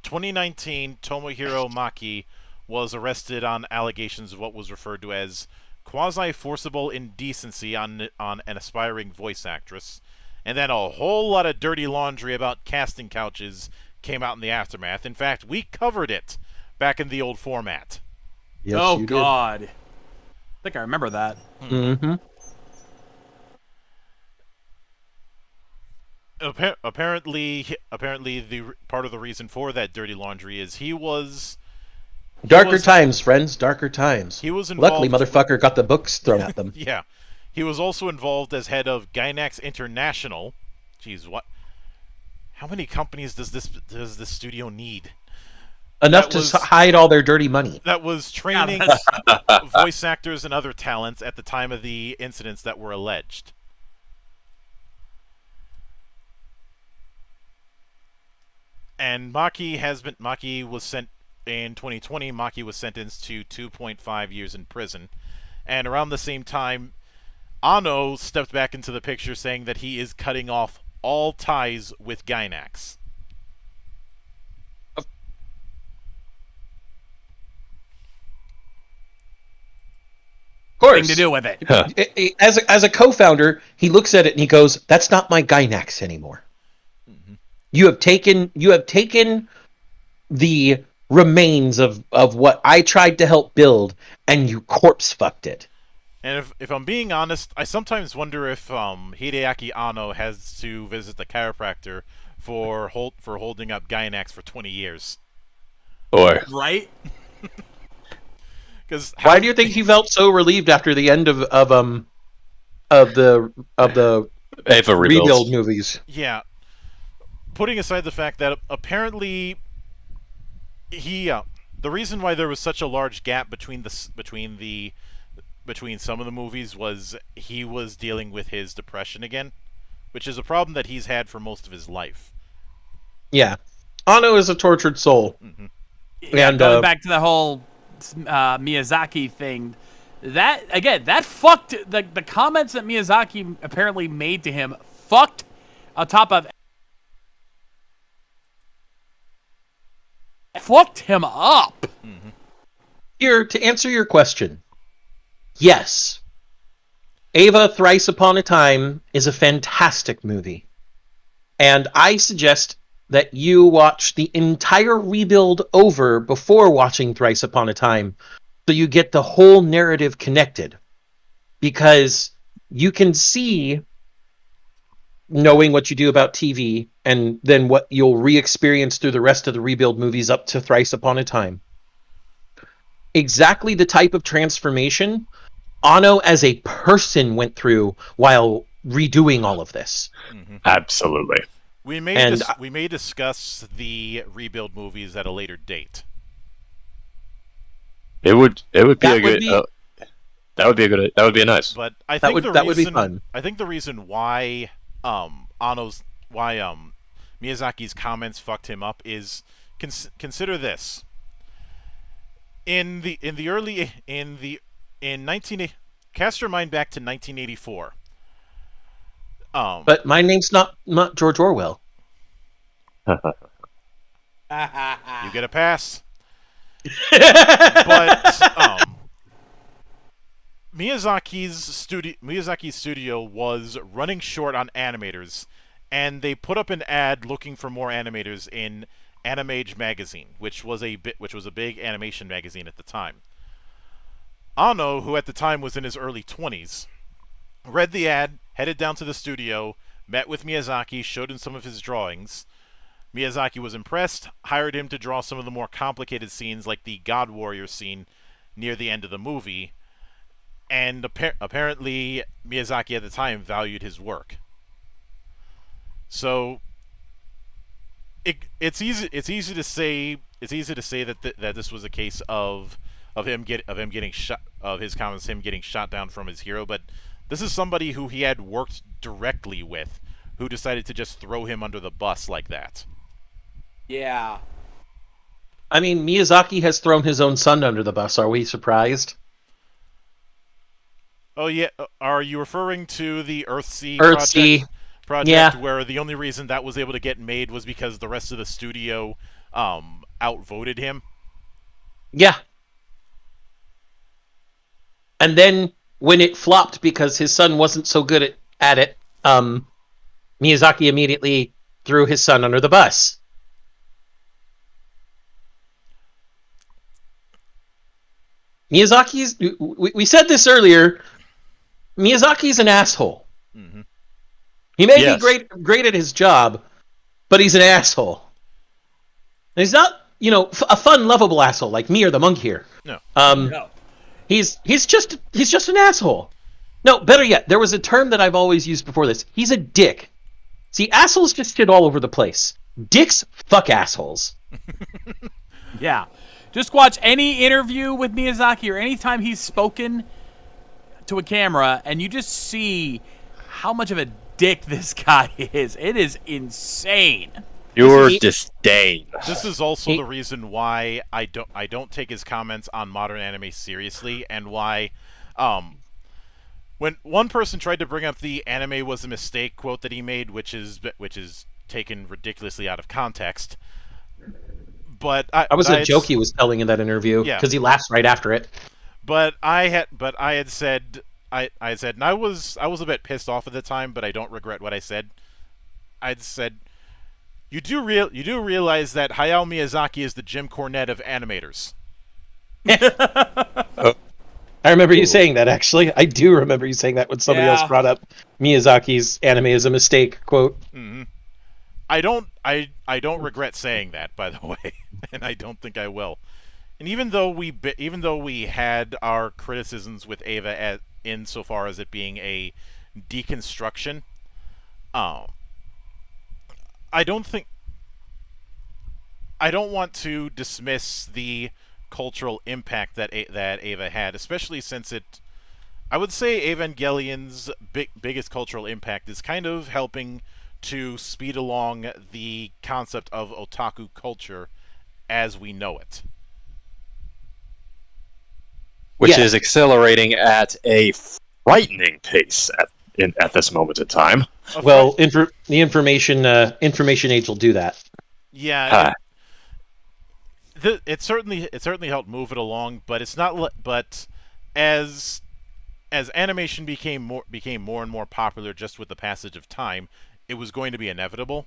2019, Tomohiro Maki was arrested on allegations of what was referred to as quasi-forcible indecency on an aspiring voice actress, and then a whole lot of dirty laundry about casting couches came out in the aftermath. In fact, we covered it back in the old format. Yes, oh you God, I think I remember that. did. Mm-hmm. Apparently, the part of the reason for that dirty laundry is he was Darker times, friends. Darker times. He was involved. Luckily, motherfucker got the books thrown at them. Yeah, he was also involved as head of Gainax International. Jeez, what? How many companies does this studio need? Enough to hide all their dirty money. That was training voice actors and other talents at the time of the incidents that were alleged. And Maki was sent in 2020. Maki was sentenced to 2.5 years in prison, and around the same time, Anno stepped back into the picture, saying that he is cutting off all ties with Gainax. Of course. Thing to do with it. As a co-founder, he looks at it and he goes, "That's not my Gainax anymore. You have taken the remains of what I tried to help build, and you corpse fucked it." And if I'm being honest, I sometimes wonder if Hideaki Anno has to visit the chiropractor for holding up Gainax for 20 years. Boy. Right? Why do you think he felt so relieved after the end of the Ava rebuild movies? Yeah. Putting aside the fact that apparently the reason why there was such a large gap between some of the movies was he was dealing with his depression again, which is a problem that he's had for most of his life. Yeah, Anno is a tortured soul. Mm-hmm. Yeah, and going back to the whole Miyazaki thing, that fucked the comments that Miyazaki apparently made to him. Fucked on top of. Fucked him up. Mm-hmm. Here, to answer your question, yes, Ava Thrice Upon a Time is a fantastic movie. And I suggest that you watch the entire rebuild over before watching Thrice Upon a Time, so you get the whole narrative connected. Because you can see, knowing what you do about TV, and then what you'll re-experience through the rest of the rebuild movies up to Thrice Upon a Time, exactly the type of transformation Anno as a person went through while redoing all of this. Mm-hmm. Absolutely. We may discuss the rebuild movies at a later date. It would be a good. That would be a nice. But I think that would be fun. I think the reason why Miyazaki's comments fucked him up is consider this. Cast your mind back to 1984. But my name's not George Orwell. You get a pass. But Miyazaki's studio was running short on animators, and they put up an ad looking for more animators in Animage magazine, which was a big animation magazine at the time. Ano, who at the time was in his early 20s, read the ad, headed down to the studio, met with Miyazaki, showed him some of his drawings. Miyazaki was impressed, hired him to draw some of the more complicated scenes like the God Warrior scene near the end of the movie, and apparently Miyazaki at the time valued his work. So it's easy to say that this was a case of his comments getting shot down from his hero, but this is somebody who he had worked directly with, who decided to just throw him under the bus like that. Yeah. I mean, Miyazaki has thrown his own son under the bus. Are we surprised? Oh yeah, are you referring to the Earthsea project Yeah. where the only reason that was able to get made was because the rest of the studio outvoted him? Yeah. And then when it flopped because his son wasn't so good at it, Miyazaki immediately threw his son under the bus. Miyazaki's... We said this earlier. Miyazaki's an asshole. Mm-hmm. He may be great at his job, but he's an asshole. And he's not, a fun, lovable asshole like me or the monk here. No. No. He's just an asshole. No, better yet, there was a term that I've always used before this. He's a dick. See, assholes just shit all over the place. Dicks fuck assholes. Yeah. Just watch any interview with Miyazaki or any time he's spoken to a camera, and you just see how much of a dick this guy is. It is insane. Pure disdain. This is also the reason why I don't take his comments on modern anime seriously, and why when one person tried to bring up the "anime was a mistake" quote that he made, which is taken ridiculously out of context. But that was a joke he was telling in that interview, because he laughs right after it. But I had said, and I was a bit pissed off at the time, but I don't regret what I said. I'd said, you do realize that Hayao Miyazaki is the Jim Cornette of animators. I remember you saying that, actually. I do remember you saying that when somebody else brought up Miyazaki's "anime is a mistake" quote. Mm-hmm. I don't regret saying that, by the way, and I don't think I will. And even though we had our criticisms with Eva insofar as it being a deconstruction, I don't want to dismiss the cultural impact that Eva had, especially since I would say Evangelion's biggest cultural impact is kind of helping to speed along the concept of otaku culture as we know it. Which is accelerating at a frightening pace at this moment in time. Well, the information age will do that. Yeah, it certainly helped move it along, but it's not. But as animation became more and more popular, just with the passage of time, it was going to be inevitable.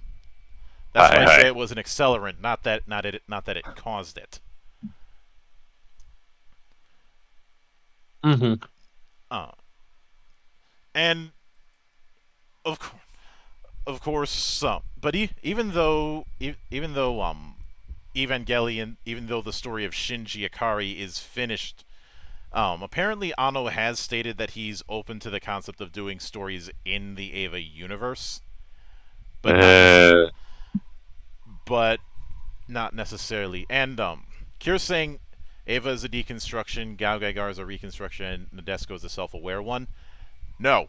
That's why I say it was an accelerant, not that it caused it. Mm-hmm. And of course, but even though Evangelion, even though the story of Shinji Ikari is finished, apparently Ano has stated that he's open to the concept of doing stories in the Eva universe, but not necessarily. And Kira's saying Eva is a deconstruction, Gao Gaigar is a reconstruction, and Nadesco is a self-aware one. No,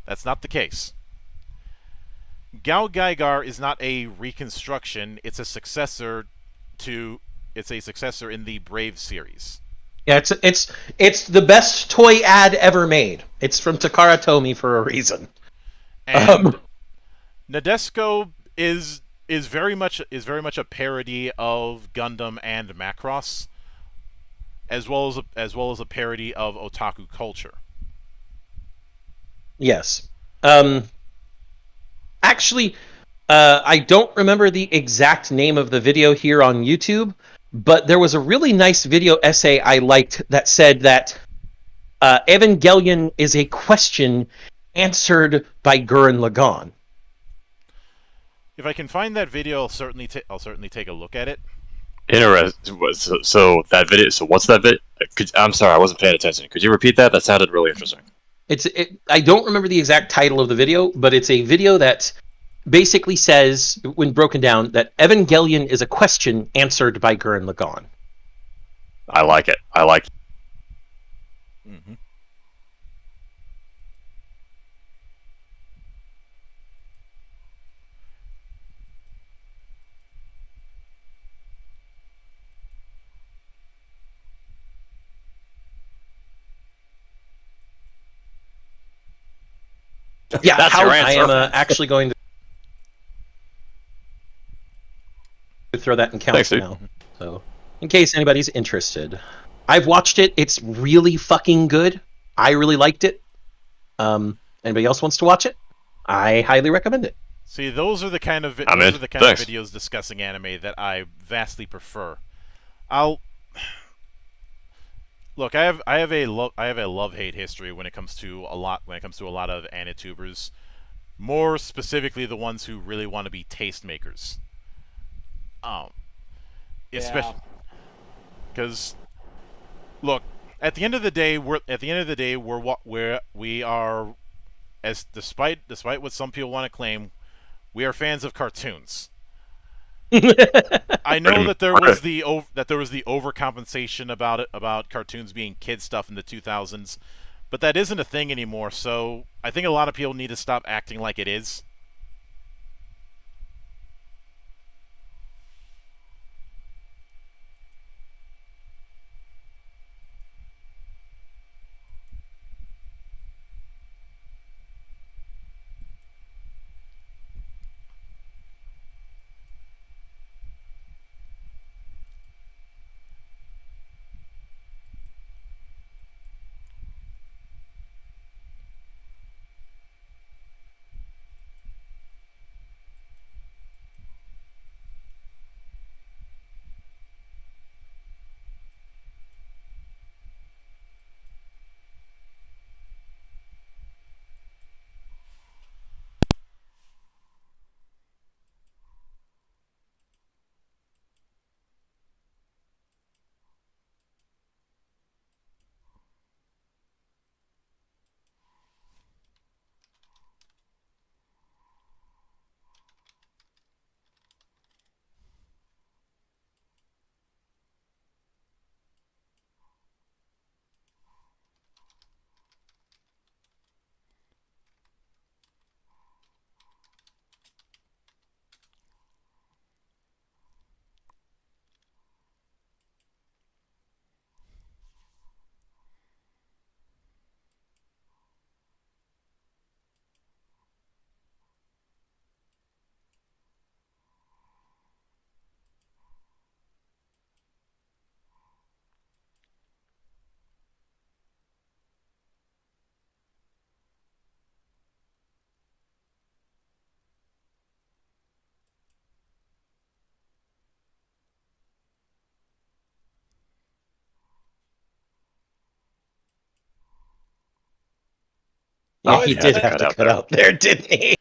that's not the case. Gao Gaigar is not a reconstruction; it's a successor in the Brave series. Yeah, it's the best toy ad ever made. It's from Takara Tomy for a reason. And Nadesco is very much a parody of Gundam and Macross, as well as a parody of otaku culture. Yes. Actually, I don't remember the exact name of the video here on YouTube, but there was a really nice video essay I liked that said that Evangelion is a question answered by Gurren Lagann. If I can find that video, I'll certainly take a look at it. Interesting. So that video. So what's that bit? I'm sorry, I wasn't paying attention. Could you repeat that? That sounded really interesting. I don't remember the exact title of the video, but it's a video that basically says, when broken down, that Evangelion is a question answered by Gurren Lagann. I like it. I like. Mm-hmm. Yeah, That's your answer. I am actually going to throw that in count now. So, in case anybody's interested, I've watched it. It's really fucking good. I really liked it. Anybody else wants to watch it? I highly recommend it. See, those are the kind of of videos discussing anime that I vastly prefer. Look, I have a love-hate history when it comes to a lot of anitubers, more specifically the ones who really want to be tastemakers. Especially because, look, at the end of the day, we are, as despite what some people want to claim, we are fans of cartoons. I know that there was the overcompensation about cartoons being kid stuff in the 2000s, but that isn't a thing anymore. So I think a lot of people need to stop acting like it is. Yeah, he did have to cut out there, didn't he?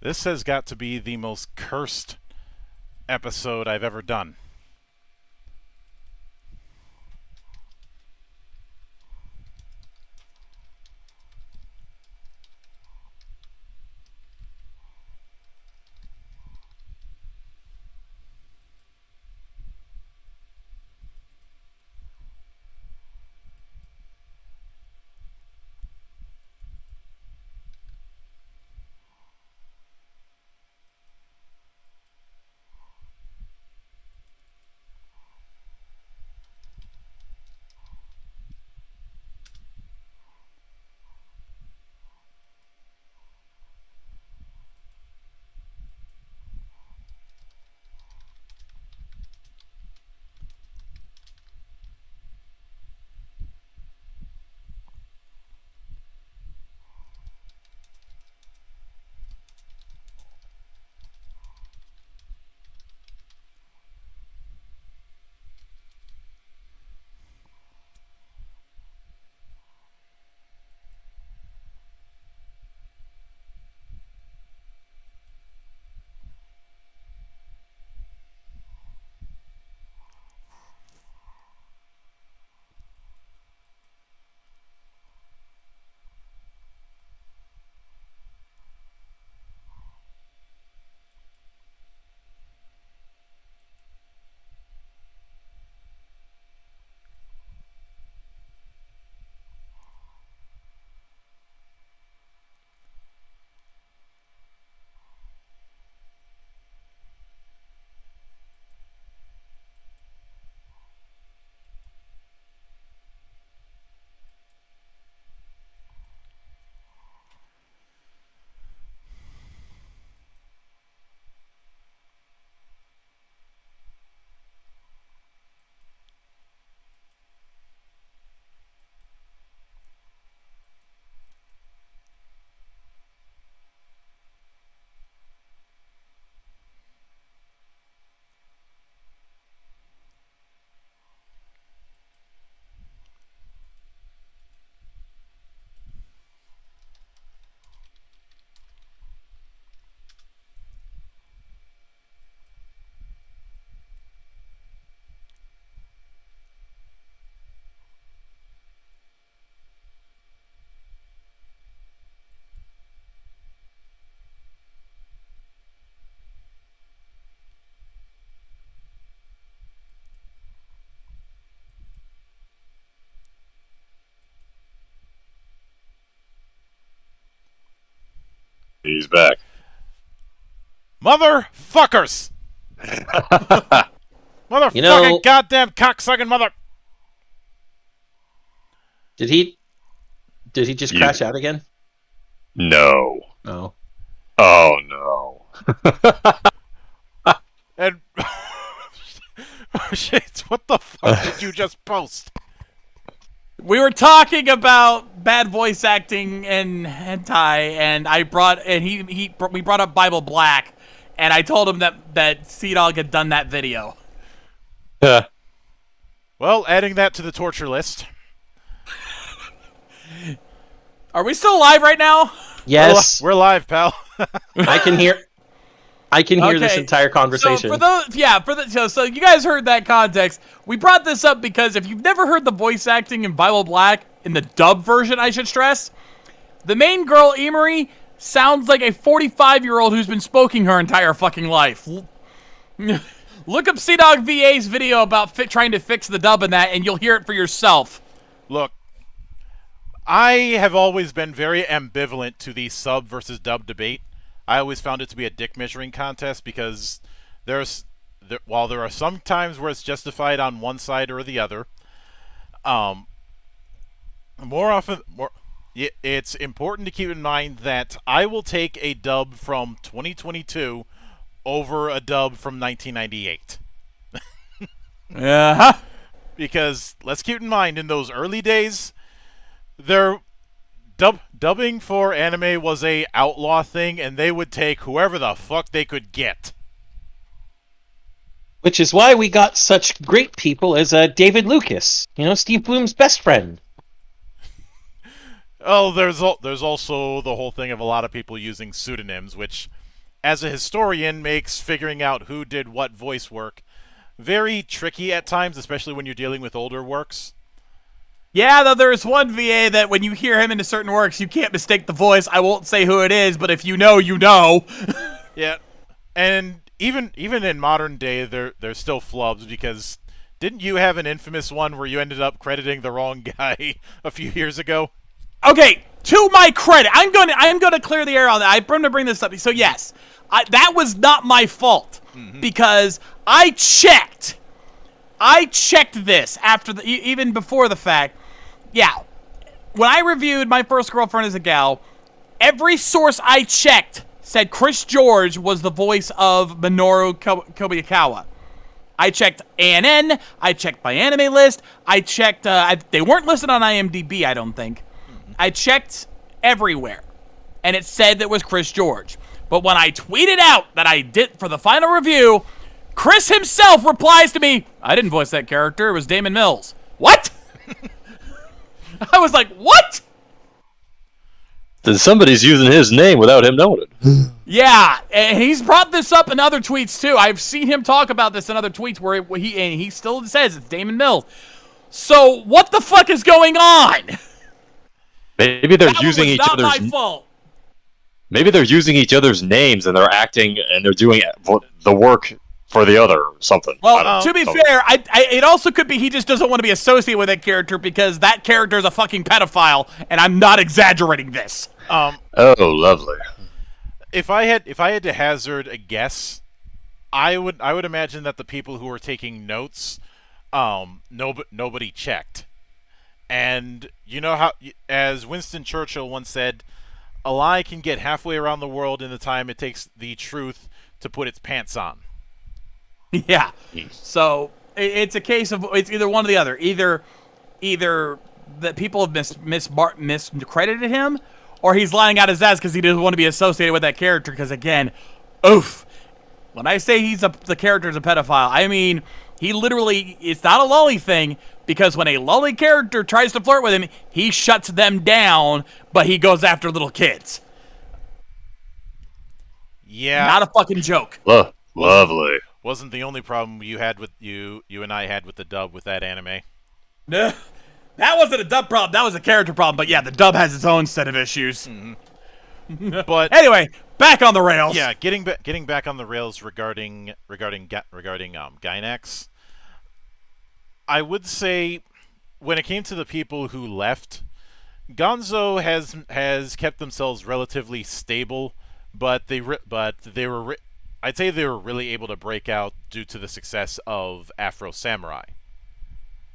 This has got to be the most cursed episode I've ever done. He's back. Motherfuckers! Motherfucking goddamn cocksucking mother... Did he just crash out again? No. Oh. Oh, no. And... Shit, what the fuck did you just post? We were talking about bad voice acting and hentai, and we brought up Bible Black, and I told him that Sea-Dog had done that video. Well, adding that to the torture list. Are we still live right now? Yes. We're live, pal. I can hear this entire conversation. So you guys heard that context. We brought this up because if you've never heard the voice acting in Bible Black, in the dub version, I should stress, the main girl, Emery, sounds like a 45-year-old who's been smoking her entire fucking life. Look up Sea-Dog VA's video about trying to fix the dub in that, and you'll hear it for yourself. Look, I have always been very ambivalent to the sub versus dub debate. I always found it to be a dick measuring contest because while there are some times where it's justified on one side or the other, it's important to keep in mind that I will take a dub from 2022 over a dub from 1998. Uh-huh. Because let's keep in mind, in those early days, dubbing for anime was a outlaw thing, and they would take whoever the fuck they could get. Which is why we got such great people as David Lucas, Steve Bloom's best friend. Oh, there's also the whole thing of a lot of people using pseudonyms, which as a historian, makes figuring out who did what voice work very tricky at times, especially when you're dealing with older works. Yeah, though there's one VA that when you hear him into certain works, you can't mistake the voice. I won't say who it is, but if you know, you know. Yeah, and even in modern day, there's still flubs, because didn't you have an infamous one where you ended up crediting the wrong guy a few years ago? Okay, to my credit, I'm going to clear the air on that. I'm going to bring this up. So yes, that was not my fault, because I checked this after even before the fact. Yeah, when I reviewed My First Girlfriend as a Gal, every source I checked said Chris George was the voice of Minoru Kobayakawa. I checked ANN, I checked by Anime List, I checked, they weren't listed on IMDb, I don't think. I checked everywhere, and it said that it was Chris George. But when I tweeted out that I did for the final review, Chris himself replies to me, I didn't voice that character, it was Damon Mills. What? I was like, what? Then somebody's using his name without him knowing it. Yeah, and he's brought this up in other tweets too. I've seen him talk about this in other tweets where he still says it's Damon Mills. So what the fuck is going on? Maybe they're That using was each not other's. my fault. Maybe they're using each other's names and they're acting and they're doing the work for the other or something. Well, to be fair, it also could be he just doesn't want to be associated with that character because that character is a fucking pedophile, and I'm not exaggerating this. Oh, lovely. If I had to hazard a guess, I would imagine that the people who were taking notes, nobody checked. And you know how, as Winston Churchill once said, a lie can get halfway around the world in the time it takes the truth to put its pants on. Yeah. So it's a case of it's either one or the other. Either that people have miscredited him, or he's lying out his ass because he doesn't want to be associated with that character. Because again, oof. When I say the character's a pedophile, I mean he literally. It's not a lolly thing, because when a lolly character tries to flirt with him, he shuts them down, but he goes after little kids. Yeah. Not a fucking joke. Lovely. Wasn't the only problem you had with you and I had with the dub with that anime. No, that wasn't a dub problem. That was a character problem. But yeah, the dub has its own set of issues. But anyway, back on the rails. Yeah, getting back on the rails regarding Gainax. I would say, when it came to the people who left, Gonzo has kept themselves relatively stable, but I'd say they were really able to break out due to the success of Afro Samurai.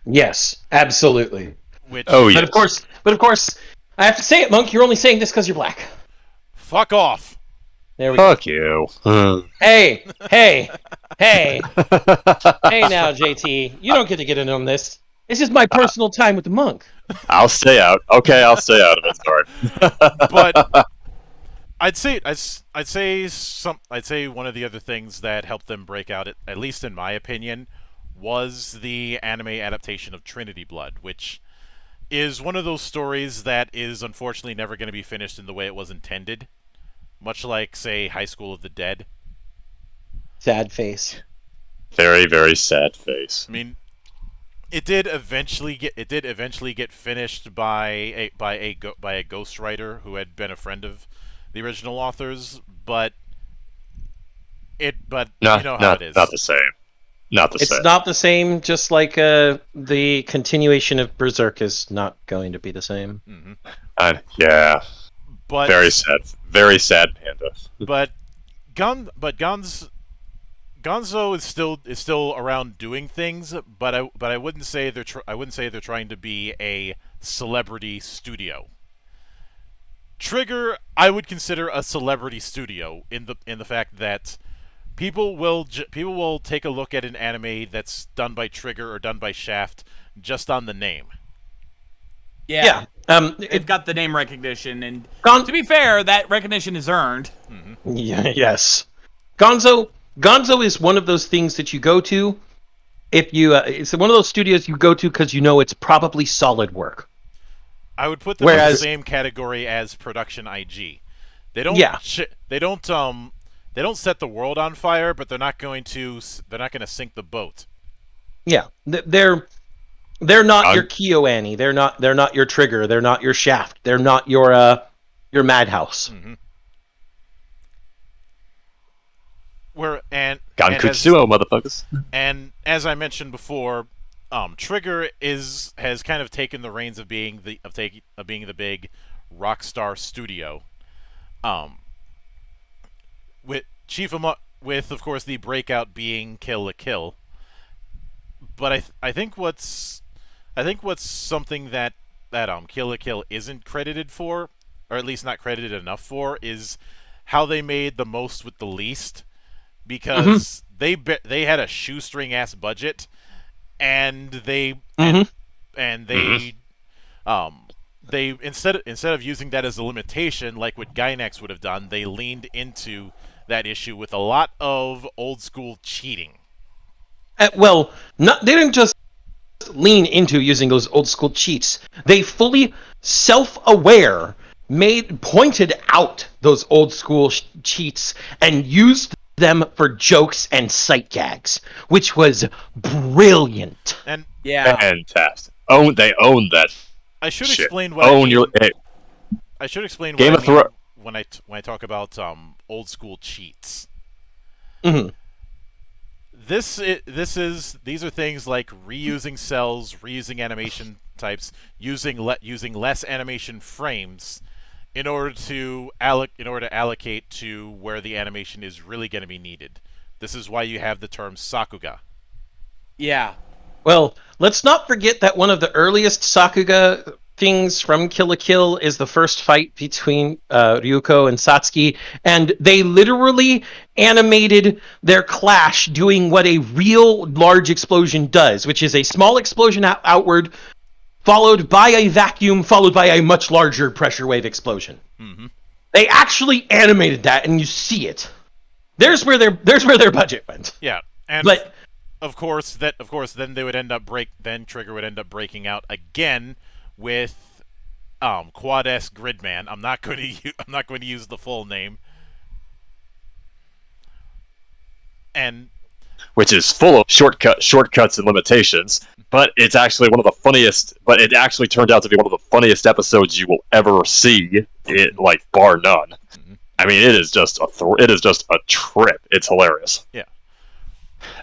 Yes, absolutely. Yes. But of course, I have to say it, Monk. You're only saying this because you're black. Fuck off. There we go. Fuck you. Hey, hey now, JT. You don't get to get in on this. This is my personal time with the Monk. I'll stay out. Okay, I'll stay out of it. Sorry. But I'd say one of the other things that helped them break out, at least in my opinion, was the anime adaptation of Trinity Blood, which is one of those stories that is unfortunately never going to be finished in the way it was intended, much like, say, High School of the Dead. Sad face. Very, very sad face. I mean, it did eventually get finished by a ghostwriter who had been a friend of the original authors, but you know how it is. Not the same. It's not the same, just like the continuation of Berserk is not going to be the same. Mm-hmm. Yeah. But very sad panda. But Gonzo is still around doing things, but I wouldn't say they're trying to be a celebrity studio. Trigger, I would consider a celebrity studio in the fact that people will take a look at an anime that's done by Trigger or done by Shaft just on the name. Yeah. They've got the name recognition, and to be fair, that recognition is earned. Mm-hmm. Yeah, yes. Gonzo is one of those things that you go to if you it's one of those studios you go to because you know it's probably solid work. I would put them in the same category as Production IG. They don't set the world on fire, but they're not going to sink the boat. Yeah, they're not your KyoAni. They're not your Trigger. They're not your Shaft. They're not your Madhouse. Mm-hmm. Gankutsuo, motherfuckers. And as I mentioned before, Trigger has kind of taken the reins of being the big rockstar studio. With of course the breakout being Kill la Kill. But I think what's something that Kill la Kill isn't credited for, or at least not credited enough for, is how they made the most with the least. Because they had a shoestring ass budget, and they instead of using that as a limitation like what Gainax would have done, they leaned into that issue with a lot of old school cheating. They didn't just lean into using those old school cheats. They fully self-aware pointed out those old school cheats and used them for jokes and sight gags, which was brilliant. And fantastic. They owned that. I should shit. Explain what I mean. I should explain Game what of I mean Thrones when I talk about old school cheats. Mm-hmm. These are things like reusing cells, reusing animation types, using less animation frames in order to allocate to where the animation is really going to be needed. This is why you have the term Sakuga. Yeah. Well, let's not forget that one of the earliest Sakuga things from Kill la Kill is the first fight between Ryuko and Satsuki, and they literally animated their clash doing what a real large explosion does, which is a small explosion outward, followed by a vacuum, followed by a much larger pressure wave explosion. Mm-hmm. They actually animated that, and you see it. There's where their budget went. Yeah, and but of course, then Trigger would end up breaking out again with Quad S Gridman. I'm not going to use the full name. And which is full of shortcuts and limitations, but it's actually one of the funniest. But it actually turned out to be one of the funniest episodes you will ever see. Like bar none. Mm-hmm. I mean, it is just a trip. It's hilarious. Yeah.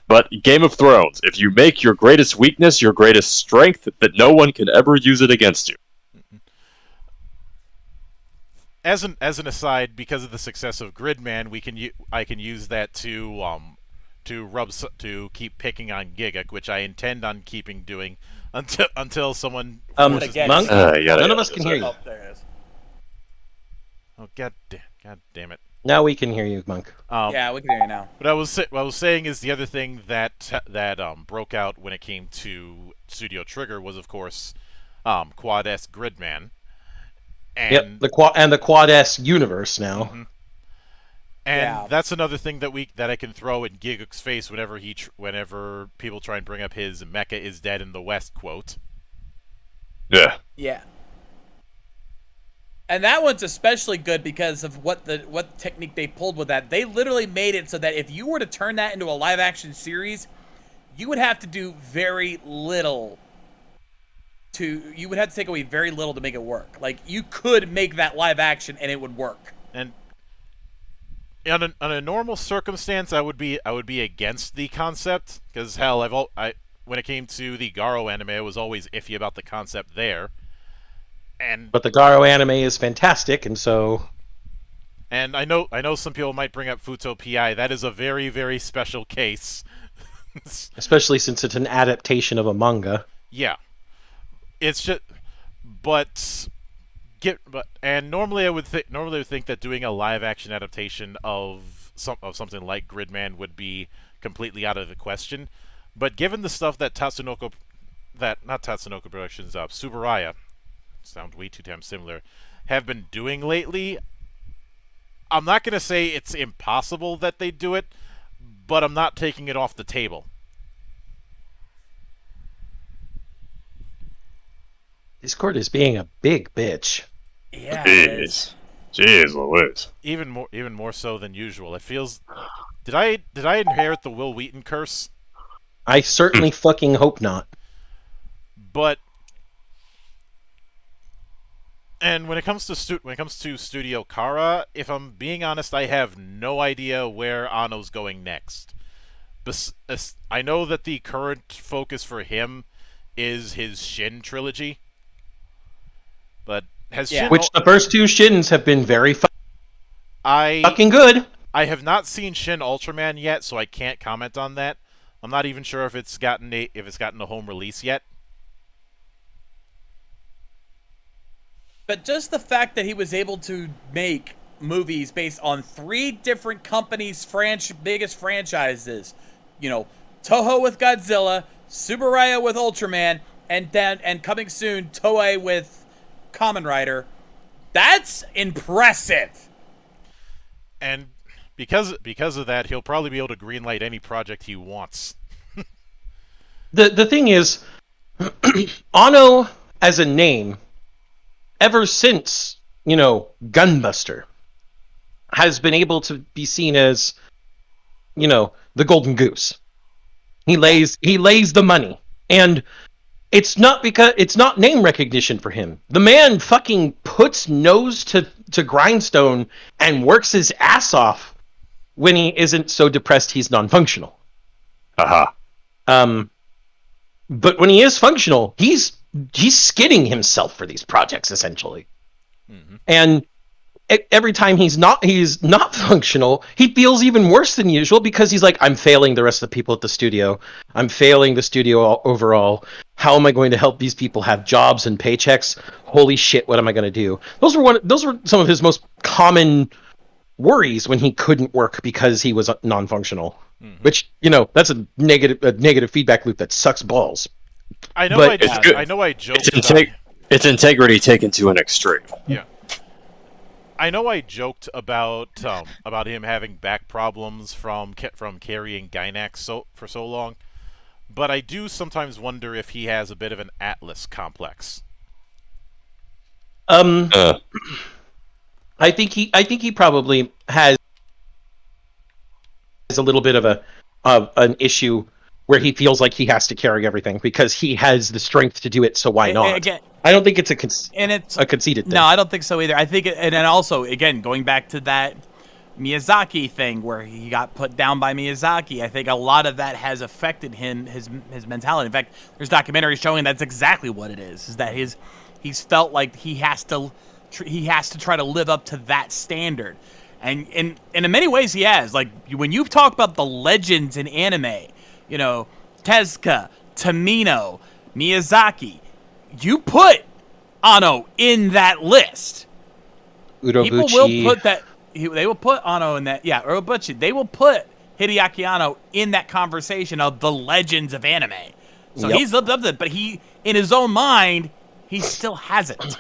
But Game of Thrones, if you make your greatest weakness your greatest strength, that no one can ever use it against you. As an aside, because of the success of Gridman, I can use that to keep picking on Giga, which I intend on keeping doing until someone forces me. Monk, none of us can hear you. Oh, there it is. Oh god damn it! Now we can hear you, Monk. Yeah, we can hear you now. What I was saying is the other thing that broke out when it came to Studio Trigger was, of course, Quad S Gridman. And the Quad S universe now. Mm-hmm. And that's another thing that I can throw in Giguk's face whenever people try and bring up his "Mecha is dead in the West" quote. Yeah. Yeah. And that one's especially good because of what technique they pulled with that. They literally made it so that if you were to turn that into a live action series, you would have to do very little. You would have to take away very little to make it work. Like, you could make that live action and it would work. And on a normal circumstance, I would be against the concept, because hell, when it came to the Garo anime, I was always iffy about the concept there. But the Garo anime is fantastic, and so. And I know some people might bring up Futo PI. That is a very, very special case. Especially since it's an adaptation of a manga. Yeah. It's just, normally I would think that doing a live action adaptation of something like Gridman would be completely out of the question. But given the stuff that not Tatsunoko Productions, Tsuburaya, sound way too damn similar, have been doing lately, I'm not going to say it's impossible that they do it, but I'm not taking it off the table. Discord is being a big bitch. Yeah, it is. Jeez Louise. Even more so than usual. It feels. Did I inherit the Will Wheaton curse? I certainly fucking hope not. But and when it comes to Studio Kara, if I'm being honest, I have no idea where Anno's going next. I know that the current focus for him is his Shin trilogy, but has Shin? Which the first two Shins have been very fucking good. I have not seen Shin Ultraman yet, so I can't comment on that. I'm not even sure if it's gotten a home release yet. But just the fact that he was able to make movies based on 3 different companies' biggest franchises, you know, Toho with Godzilla, Tsuburaya with Ultraman, and coming soon, Toei with Kamen Rider, that's impressive. And because of that, he'll probably be able to greenlight any project he wants. The thing is, Anno as a name, ever since, Gunbuster, has been able to be seen as, the golden goose. He lays the money, and it's not name recognition for him. The man fucking puts nose to grindstone and works his ass off when he isn't so depressed he's non-functional. But when he is functional, he's skidding himself for these projects essentially. Mm-hmm. And every time he's not functional, he feels even worse than usual because he's like, I'm failing the rest of the people at the studio. I'm failing the studio overall. How am I going to help these people have jobs and paychecks? Holy shit, what am I going to do? Those were some of his most common worries when he couldn't work because he was non-functional. Mm-hmm. Which, that's a negative feedback loop that sucks balls. I know I joked it's integrity taken to an extreme. Yeah. I know I joked about him having back problems from carrying Gainax for so long, but I do sometimes wonder if he has a bit of an Atlas complex. I think he probably has a little bit of an issue where he feels like he has to carry everything because he has the strength to do it. So why not? Again, I don't think it's a conceited thing. No, I don't think so either. I think, and then also again going back to that Miyazaki thing where he got put down by Miyazaki, I think a lot of that has affected his mentality. In fact, there's documentaries showing that's exactly what it is. Is that he's felt like he has to try to live up to that standard. And in many ways he has. Like, when you talk about the legends in anime, Tezuka, Tamino, Miyazaki, you put Anno in that list. Urobuchi. People will put that. They will put Anno in that. Yeah, Urobuchi. They will put Hideaki Anno in that conversation of the legends of anime. So he's lived up to it, but he, in his own mind, he still hasn't.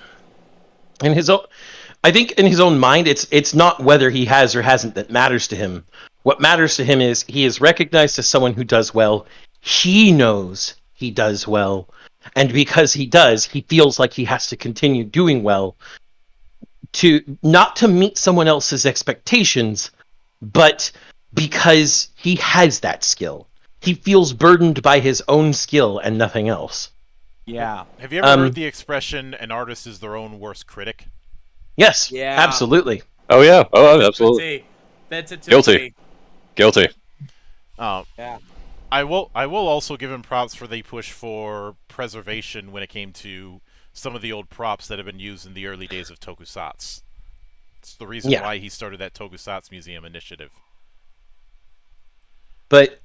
I think in his own mind, it's not whether he has or hasn't that matters to him. What matters to him is he is recognized as someone who does well. He knows he does well. And because he does, he feels like he has to continue doing well not to meet someone else's expectations, but because he has that skill. He feels burdened by his own skill and nothing else. Yeah. Have you ever heard the expression, an artist is their own worst critic? Yes, yeah. Absolutely. Oh, yeah. Oh, absolutely. That's a Guilty. Yeah. I will also give him props for the push for preservation when it came to some of the old props that have been used in the early days of Tokusatsu. It's the reason why he started that Tokusatsu Museum initiative. But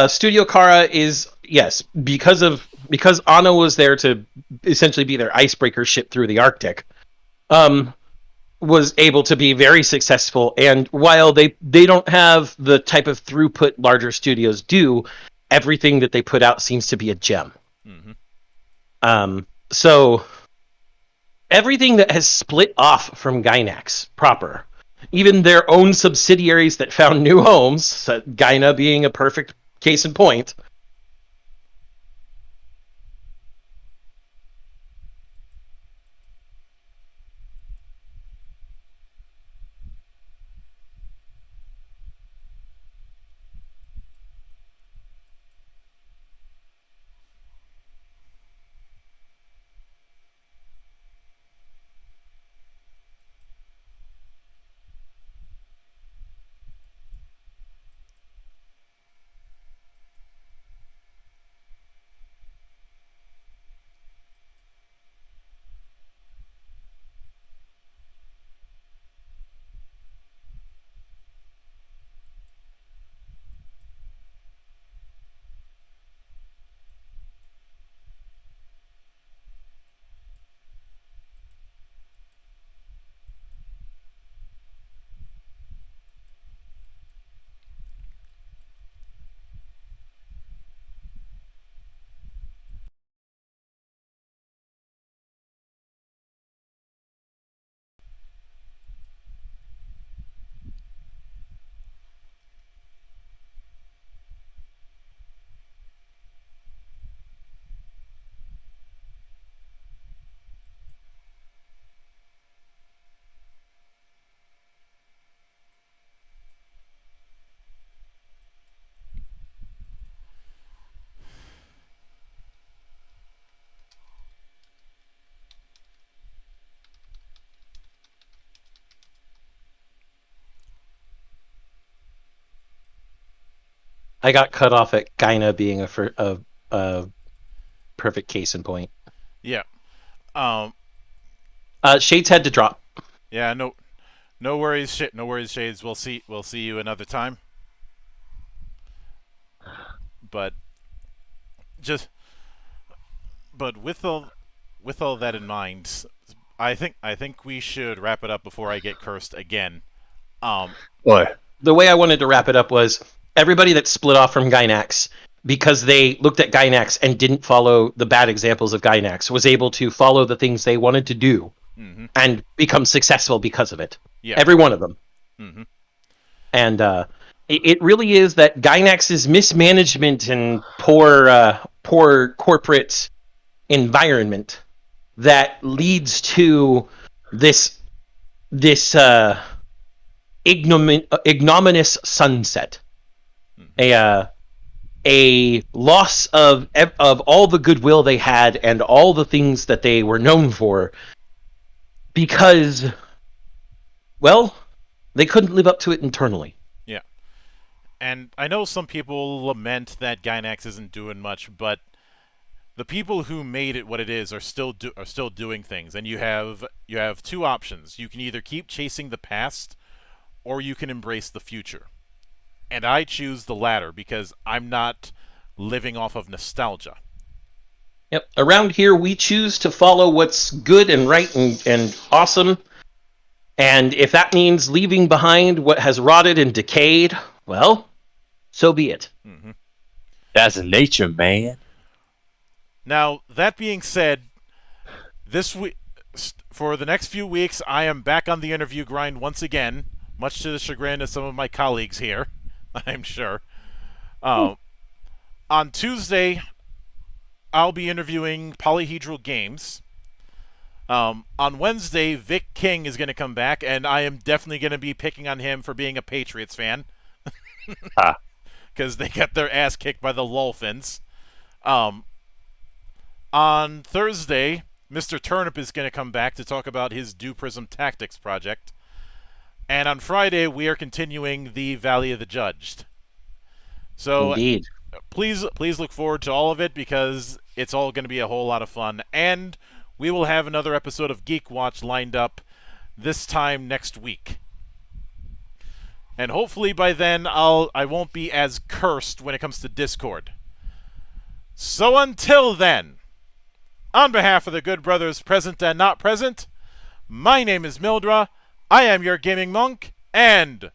Studio Kara is, yes, because Anno was there to essentially be their icebreaker ship through the Arctic, was able to be very successful. And while they don't have the type of throughput larger studios do, everything that they put out seems to be a gem. Mm-hmm. So everything that has split off from Gainax proper, even their own subsidiaries that found new homes, so Gaina being a perfect case in point, I got cut off at Gaina being a perfect case in point. Yeah. Shades had to drop. Yeah. No worries. No worries, Shades. We'll see you another time. But with all that in mind, I think we should wrap it up before I get cursed again. What? The way I wanted to wrap it up was everybody that split off from Gainax because they looked at Gainax and didn't follow the bad examples of Gainax was able to follow the things they wanted to do and become successful because of it. Yeah. Every one of them. Mm-hmm. And it really is that Gainax's mismanagement and poor corporate environment that leads to this ignominious sunset, a loss of all the goodwill they had and all the things that they were known for, because, well, they couldn't live up to it internally. Yeah, and I know some people lament that Gainax isn't doing much, but the people who made it what it is are still doing things, and you have two options. You can either keep chasing the past, or you can embrace the future. And I choose the latter because I'm not living off of nostalgia. Yep. Around here, we choose to follow what's good and right and awesome. And if that means leaving behind what has rotted and decayed, well, so be it. Mm-hmm. That's nature, man. Now, that being said, for the next few weeks, I am back on the interview grind once again, much to the chagrin of some of my colleagues here, I'm sure. On Tuesday, I'll be interviewing Polyhedral Games. On Wednesday, Vic King is going to come back, and I am definitely going to be picking on him for being a Patriots fan. Because they got their ass kicked by the Lolfins. On Thursday, Mr. Turnip is going to come back to talk about his Dew Prism Tactics project. And on Friday, we are continuing the Valley of the Judged. So Indeed. Please look forward to all of it because it's all going to be a whole lot of fun. And we will have another episode of GeekWatch lined up this time next week. And hopefully by then I won't be as cursed when it comes to Discord. So until then, on behalf of the good brothers present and not present, my name is Mildra, I am your gaming monk, and